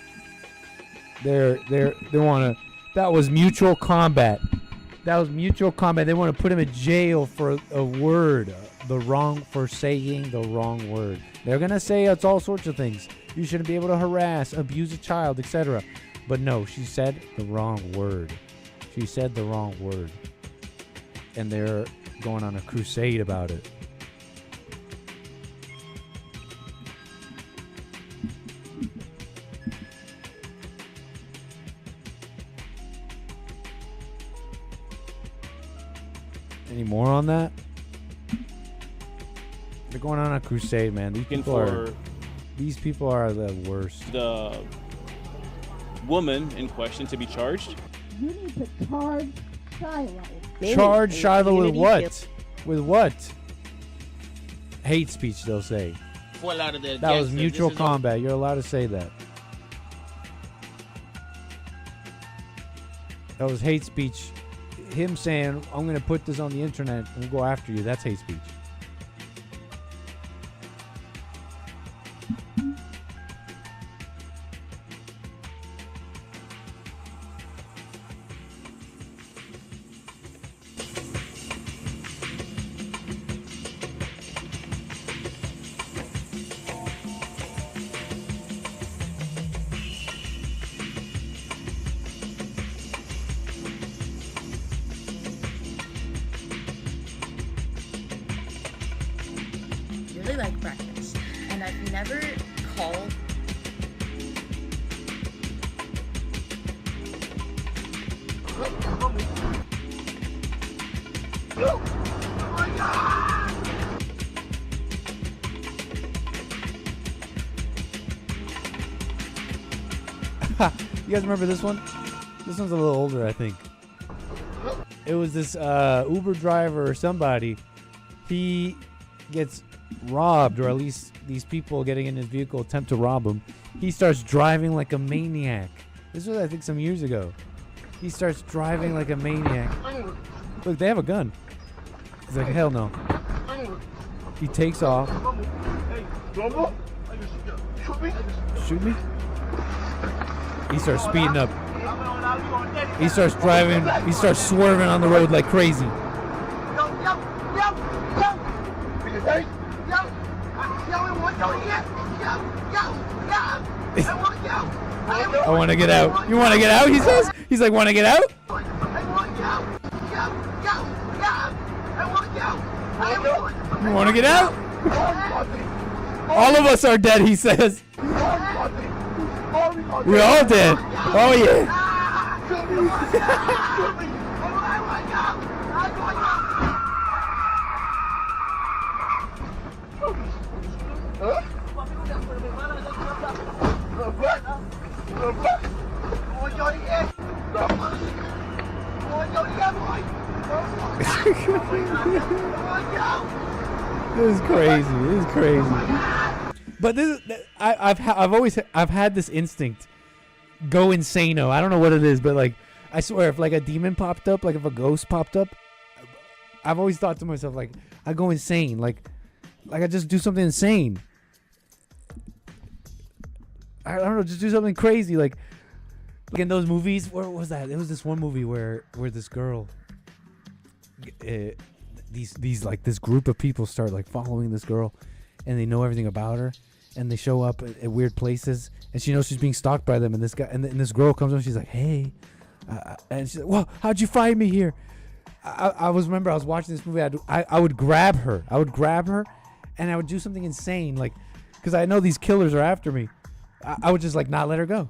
They want to. That was mutual combat. That was mutual combat. They want to put him in jail for a word, for saying the wrong word. They're gonna say it's all sorts of things. You shouldn't be able to harass, abuse a child, etc. But no, she said the wrong word. She said the wrong word, and they're going on a crusade about it. Any more on that? They're going on a crusade, man. These people are the worst. The woman in question to be charged. You need to charge Shiloh. Charge Shiloh with what? With what? Hate speech, they'll say. That was mutual combat. You're allowed to say that. That was hate speech. Him saying, I'm going to put this on the internet and we'll go after you. That's hate speech. Really like breakfast, and I've never call? You guys remember this one? This one's a little older, I think. It was this Uber driver or somebody. He gets robbed, or at least these people getting in his vehicle attempt to rob him. He starts driving like a maniac. This was, I think, some years ago. He starts driving like a maniac. Look, they have a gun. He's like, hell no. He takes off. Shoot me? He starts speeding up. He starts driving. He starts swerving on the road like crazy. I want to get out. You want to get out? He says. He's like, want to get out? You want to get out? All of us are dead, he says. We're all dead. Oh, yeah. This is crazy. This is crazy. But this is, I've had this instinct go insano. I don't know what it is, but like I swear, if like a demon popped up, like if a ghost popped up, I've always thought to myself like I go insane, like I just do something insane. I don't know, just do something crazy, like in those movies. Where was that? It was this one movie where this girl, these like this group of people start like following this girl, and they know everything about her, and they show up at weird places, and she knows she's being stalked by them, and this guy and this girl comes up, and she's like, hey, and she's like, well, how'd you find me here? I was watching this movie. I would grab her, and I would do something insane, like, because I know these killers are after me. I would just like not let her go.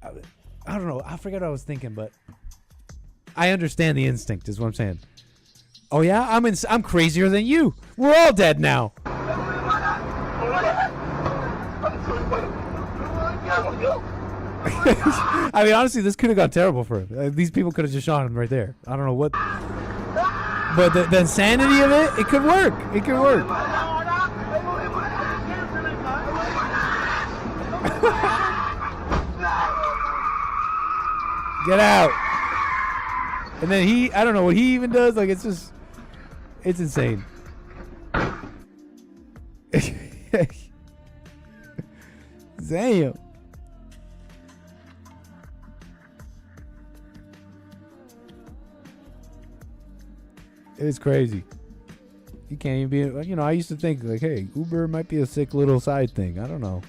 I don't know. I forget what I was thinking, but I understand the instinct. Is what I'm saying. Oh yeah, I'm crazier than you. We're all dead now. I mean, honestly, this could have gone terrible for him. These people could have just shot him right there. I don't know what. But the insanity of it could work. It could work. Get out. And then I don't know what he even does. Like, it's insane. Damn. It's crazy. You can't even be, I used to think like, hey, Uber might be a sick little side thing. I don't know.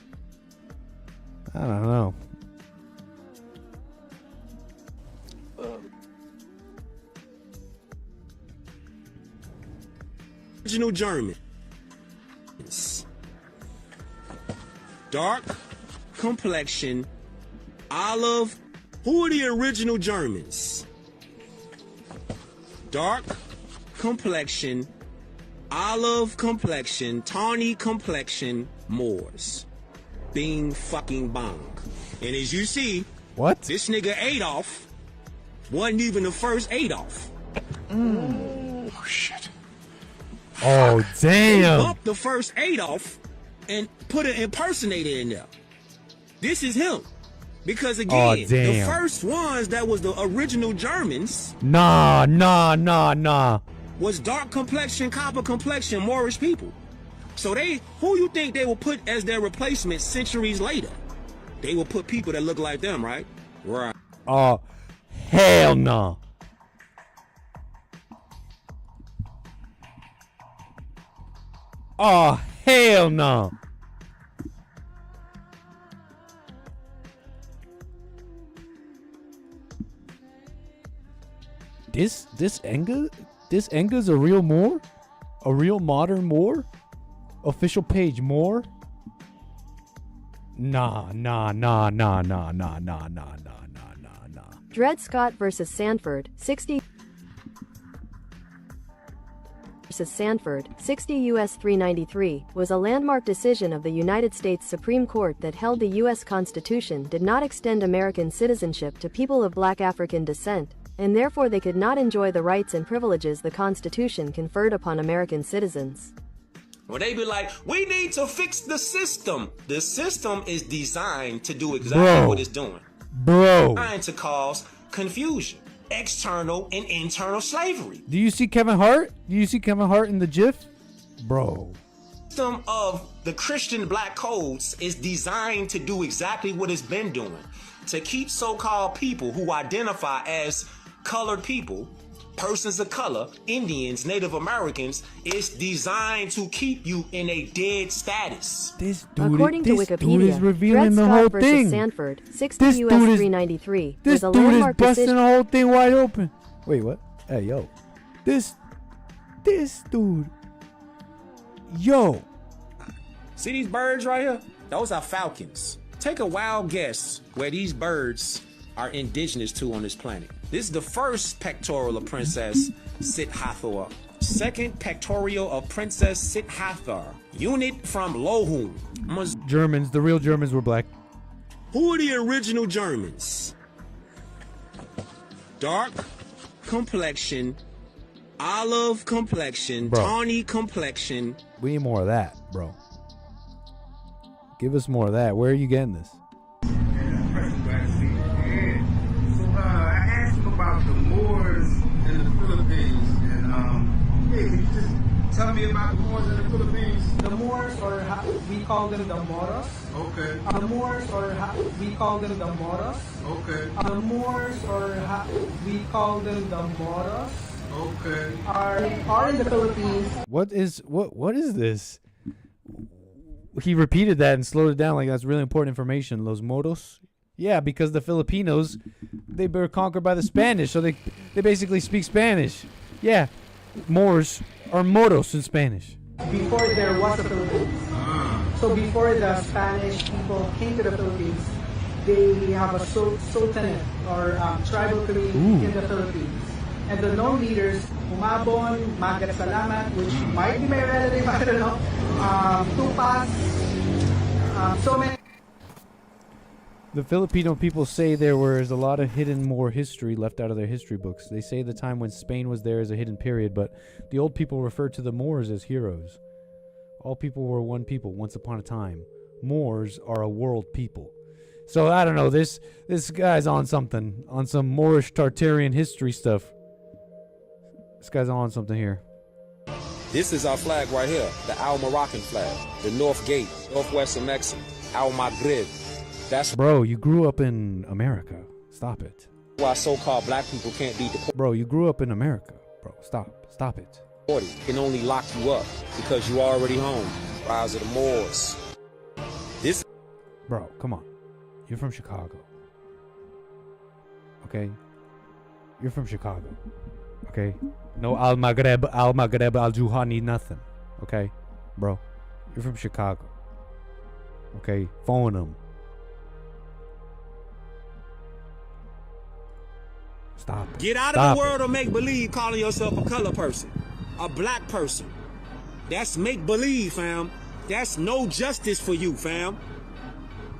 Original German. Dark complexion, olive. Who are the original Germans? Dark complexion, olive complexion, tawny complexion, Moors. Bing fucking bong. And as you see, what? This nigga Adolf wasn't even the first Adolf. Oh shit. Oh damn. They bumped the first Adolf and put an impersonator in there. This is him. Because again, the first ones that was the original Germans. Nah. Was dark complexion, copper complexion, Moorish people. So who you think they will put as their replacement centuries later? They will put people that look like them, right? Right. Oh, hell no. Oh, hell no. This Enga's a real Moor? A real modern Moor? Official page Moor? Nah. Dred Scott versus Sanford, 60 U.S. 393, was a landmark decision of the United States Supreme Court that held the U.S. Constitution did not extend American citizenship to people of Black African descent, and therefore they could not enjoy the rights and privileges the Constitution conferred upon American citizens. Well, they be like, we need to fix the system. The system is designed to do exactly what it's doing. Trying to cause confusion, external and internal slavery. Do you see Kevin Hart? Do you see Kevin Hart in the GIF? Bro. The system of the Christian black codes is designed to do exactly what it's been doing. To keep so-called people who identify as colored people, persons of color, Indians, Native Americans, is designed to keep you in a dead status. According to Wikipedia, revealing Dred the Scott whole versus thing. Sanford, 60 U.S. 393, This was a dude is landmark busting decision. the whole thing wide open. Wait, what? Hey, yo. This dude. Yo. See these birds right here? Those are falcons. Take a wild guess where these birds are indigenous to on this planet. This is the first pectoral of Princess Sithathor. Second pectoral of Princess Sithathor. Unit from Lohum. Germans, the real Germans were black. Who are the original Germans? Dark complexion, olive complexion, tawny complexion. We need more of that, bro. Give us more of that. Where are you getting this? I asked him about the Moors in the Philippines, and hey, can you just tell me about the Moors in the Philippines? The Moors, or we call them the Moros. Okay. The Moors, or we call them the Moros. Okay. The Moors, or we call them the Moros. Okay. Are in the Philippines. What is this? He repeated that and slowed it down like that's really important information. Los Moros? Yeah, because the Filipinos, they were conquered by the Spanish, so they basically speak Spanish. Yeah, Moors are Moros in Spanish. Before there was a Philippines. So before the Spanish people came to the Philippines, they have a sultanate or tribal community in the Philippines. And the known leaders, Umabon, Magat Salamat, which might be my relative, I don't know, Tupas, so many. The Filipino people say there was a lot of hidden Moor history left out of their history books. They say the time when Spain was there is a hidden period, but the old people refer to the Moors as heroes. All people were one people once upon a time. Moors are a world people. So I don't know, this guy's on something, on some Moorish Tartarian history stuff. This guy's on something here. This is our flag right here, the Al Moroccan flag, the North Gate, Northwest of Mexico, Al Maghrib. That's Bro, you grew up in America. Stop it. why so-called black people can't be deported. Bro, you grew up in America. Bro, stop it. Can only lock you up because you already home. Rise of the Moors. This. Bro, come on. You're from Chicago. Okay? You're from Chicago. Okay? No Al Maghreb, Al Juhani, nothing. Okay? Bro, you're from Chicago. Okay? Phone them. Stop it. Get out of the world of make-believe calling yourself a color person. A black person. That's make-believe, fam. That's no justice for you, fam.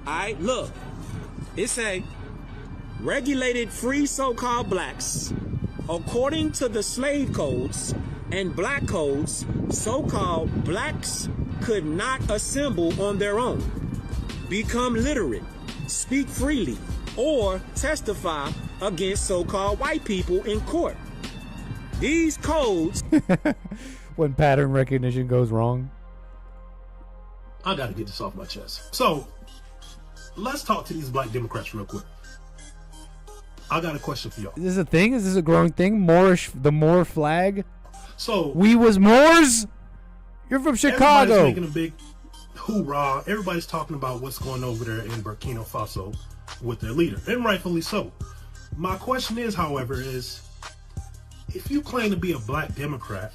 Alright, look. It say, regulated free so-called blacks, according to the slave codes and black codes, so-called blacks could not assemble on their own, become literate, speak freely, or testify against so-called white people in court. These codes... When pattern recognition goes wrong. I gotta get this off my chest. So, let's talk to these black Democrats real quick. I got a question for y'all. Is this a thing? Is this a growing thing? Moorish, the Moor flag? So we was Moors? You're from Chicago. Everybody's making a big hoorah. Everybody's talking about what's going over there in Burkina Faso with their leader, and rightfully so. My question is, however, if you claim to be a black Democrat,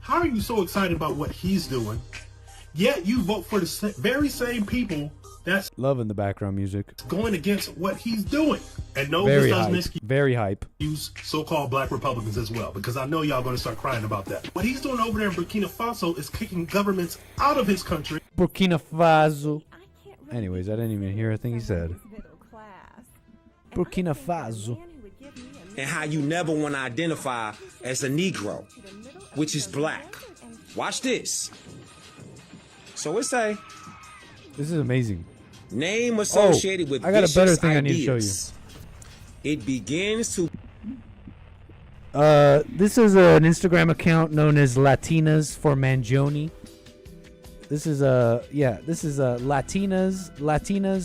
how are you so excited about what he's doing, yet you vote for the very same people That's loving the background music. going against what he's doing. And no, Very this doesn't hype. excuse Very hype. so-called black Republicans as well, because I know y'all going to start crying about that. What he's doing over there in Burkina Faso is kicking governments out of his country. Burkina Faso. Anyways, I didn't even hear a thing he said. Burkina Faso. And how you never want to identify as a Negro, which is black. Watch this. So it say, this is amazing. Name associated with I got a better vicious thing I need to show you. ideas. It begins to... This is an Instagram account known as Latinas for Mangione. This is Latinas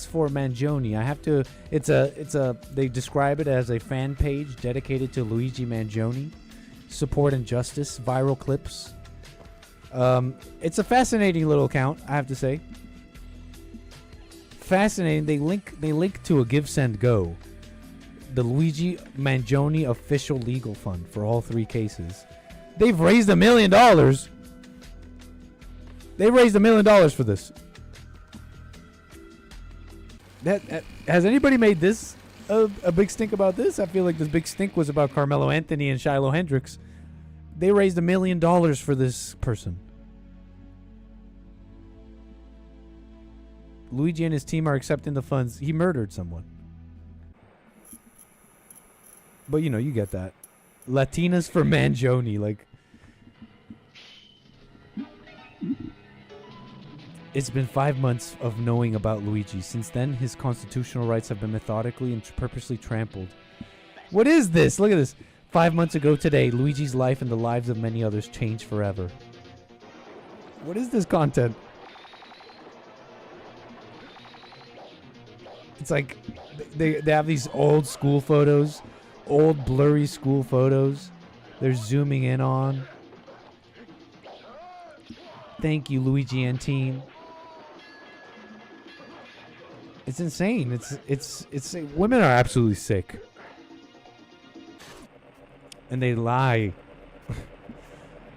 for Mangione. I have to. They describe it as a fan page dedicated to Luigi Mangione, support and justice, viral clips. It's a fascinating little account, I have to say. Fascinating. They link to a Give Send Go, the Luigi Mangione official legal fund for all three cases. They've raised $1 million. They raised $1 million for this. Has anybody made this a big stink about this? I feel like this big stink was about Carmelo Anthony and Shiloh Hendricks. They raised $1 million for this person. Luigi and his team are accepting the funds. He murdered someone. But you get that. Latinas for Mangione, like. It's been 5 months of knowing about Luigi. Since then, his constitutional rights have been methodically and purposely trampled. What is this? Look at this. 5 months ago today, Luigi's life and the lives of many others changed forever. What is this content? It's like they have these old school photos, old blurry school photos. They're zooming in on. Thank you, Luigi and team. It's insane. It's women are absolutely sick. And they lie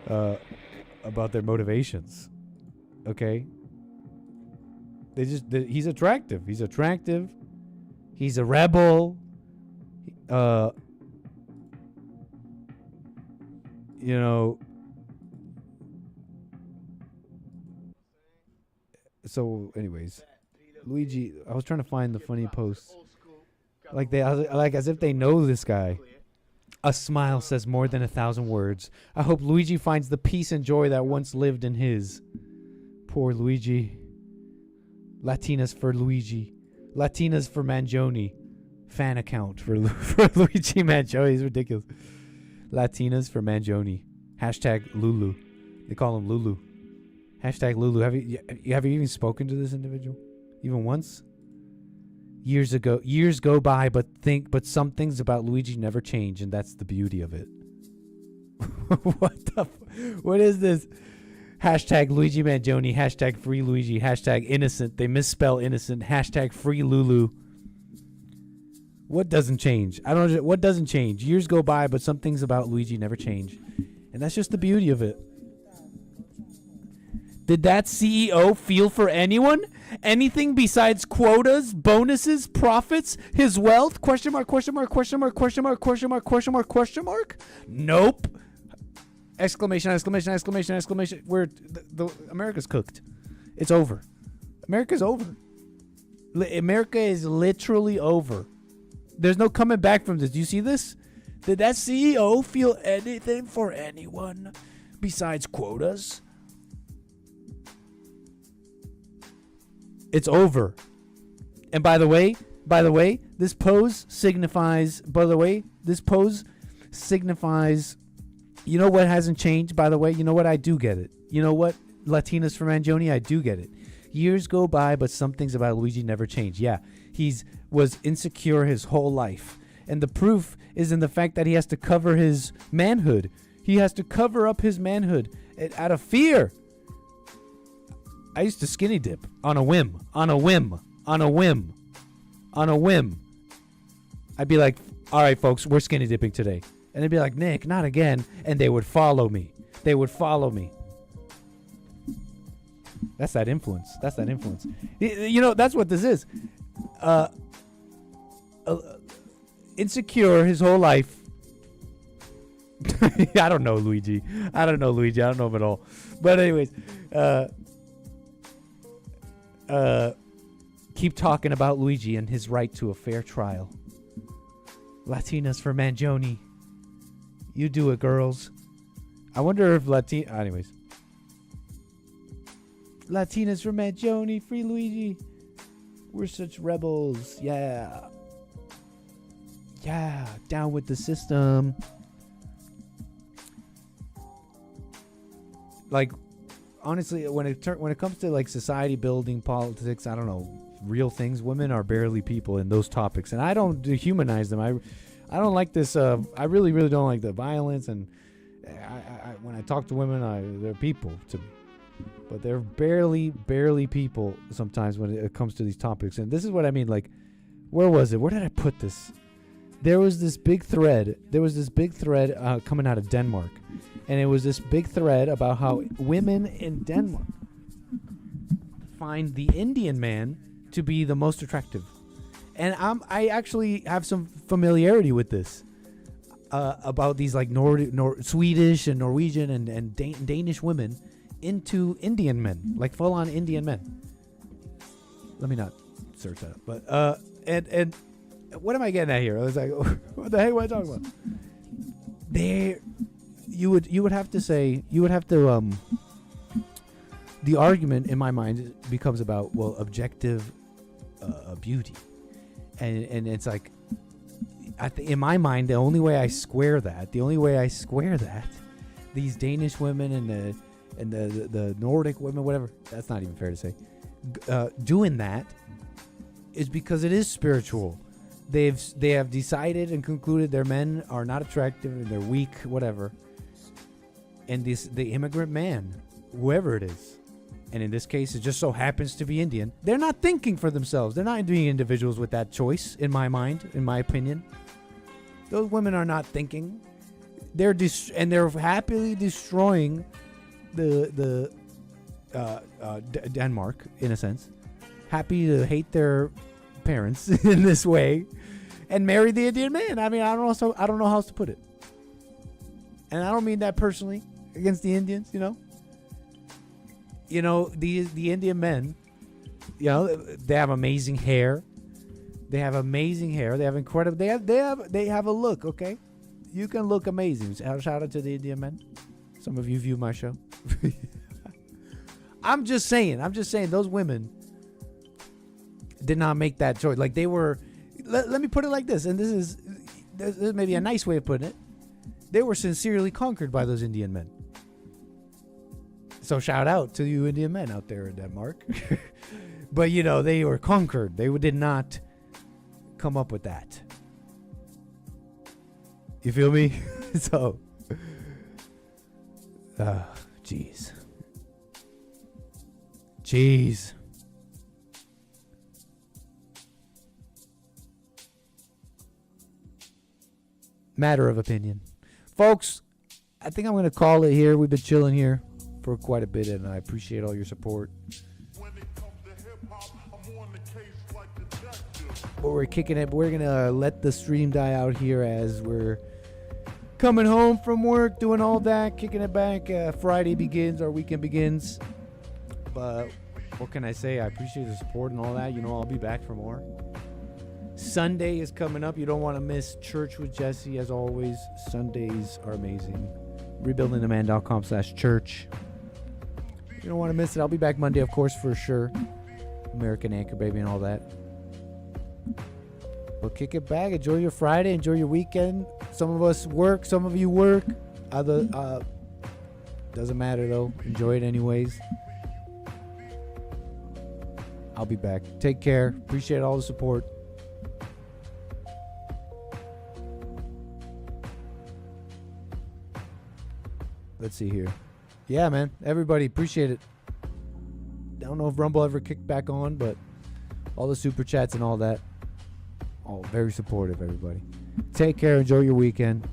about their motivations. Okay? He's attractive. He's attractive. He's a rebel. So anyways, Luigi, I was trying to find the funny posts. Like as if they know this guy. A smile says more than 1,000 words. I hope Luigi finds the peace and joy that once lived in his. Poor Luigi. Latinas for Luigi. Latinas for Mangione. Fan account for Luigi Mangione. He's ridiculous. Latinas for Mangione. Hashtag Lulu. They call him Lulu. Hashtag Lulu. Have you even spoken to this individual? Even once? Years go by, but some things about Luigi never change, and that's the beauty of it. What is this? Hashtag Luigi Mangione. Hashtag free Luigi. Hashtag innocent. They misspell innocent. Hashtag free Lulu. What doesn't change? I don't know. What doesn't change? Years go by, but some things about Luigi never change, and that's just the beauty of it. Did that CEO feel for anyone? Anything besides quotas, bonuses, profits, his wealth? Question mark, question mark, question mark, question mark, question mark, question mark, question mark? Nope. Exclamation, exclamation, exclamation, exclamation. America's cooked. It's over. America's over. America is literally over. There's no coming back from this. Do you see this? Did that CEO feel anything for anyone besides quotas? It's over. And by the way, this pose signifies, you know what hasn't changed, by the way? You know what? I do get it. You know what? Latinas for Mangione, I do get it. Years go by, but some things about Luigi never change. Yeah, was insecure his whole life. And the proof is in the fact that he has to cover his manhood. He has to cover up his manhood out of fear. I used to skinny dip on a whim. I'd be like, all right, folks, we're skinny dipping today. And they'd be like, Nick, not again. And they would follow me. That's that influence. That's that influence. You know, that's what this is. Insecure his whole life. I don't know Luigi. I don't know him at all. But anyways, keep talking about Luigi and his right to a fair trial. Latinas for Mangione. You do it, girls. I wonder if anyways. Latinas for Mangione, free Luigi. We're such rebels. Yeah. Yeah, down with the system. Like, honestly, when it comes to like society building, politics, I don't know, real things, women are barely people in those topics, and I don't dehumanize them. I don't like this. I really don't like the violence, and I when I talk to women, they're people to me, but they're barely people sometimes when it comes to these topics. And this is what I mean. Like, where was it? Where did I put this? There was this big thread. Coming out of Denmark. And it was this big thread about how women in Denmark find the Indian man to be the most attractive. And I actually have some familiarity with this about these like Swedish and Norwegian and Danish women into Indian men, like full-on Indian men. Let me not search that up. But and what am I getting at here? I was like, what the heck am I talking about? You would have to the argument in my mind becomes about, well, objective beauty, and it's like in my mind the only way I square that these Danish women and the Nordic women, whatever, that's not even fair to say, doing that is because it is spiritual. They have decided and concluded their men are not attractive and they're weak, whatever. And the immigrant man, whoever it is, and in this case it just so happens to be Indian, they're not thinking for themselves. They're not being individuals with that choice, in my mind, in my opinion. Those women are not thinking. They're happily destroying the Denmark, in a sense. Happy to hate their parents in this way and marry the Indian man. I mean, I don't know how else to put it. And I don't mean that personally against the Indians, you know. The Indian men, they have amazing hair. They have incredible. They have a look. Okay, you can look amazing. Shout out to the Indian men. Some of you view my show. I'm just saying. Those women did not make that choice. Like, they were. Let me put it like this, and this is maybe a nice way of putting it. They were sincerely conquered by those Indian men. So shout out to you Indian men out there in Denmark. But, they were conquered. They did not come up with that. You feel me? So, jeez. Matter of opinion. Folks, I think I'm going to call it here. We've been chilling here for quite a bit, and I appreciate all your support. But we're kicking it. We're going to let the stream die out here as we're coming home from work, doing all that, kicking it back. Friday begins, our weekend begins. But what can I say? I appreciate the support and all that. I'll be back for more. Sunday is coming up. You don't want to miss Church with Jesse. As always, Sundays are amazing. rebuildingtheman.com/church. You don't want to miss it. I'll be back Monday, of course, for sure. American Anchor Baby and all that. Well, kick it back. Enjoy your Friday. Enjoy your weekend. Some of us work. Some of you work. Doesn't matter, though. Enjoy it anyways. I'll be back. Take care. Appreciate all the support. Let's see here. Yeah, man. Everybody, appreciate it. Don't know if Rumble ever kicked back on, but all the super chats and all that. All very supportive, everybody. Take care. Enjoy your weekend.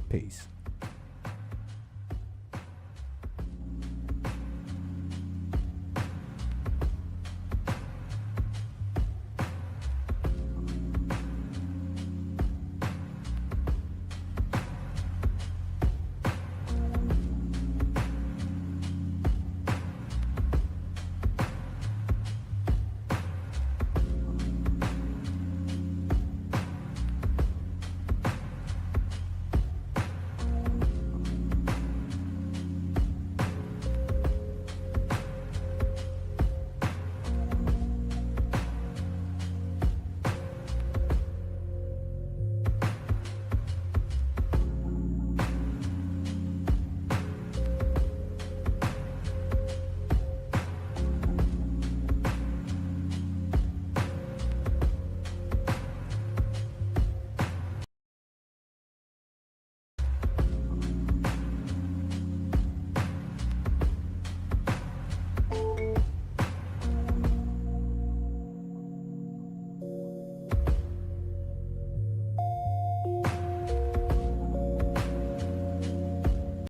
Peace.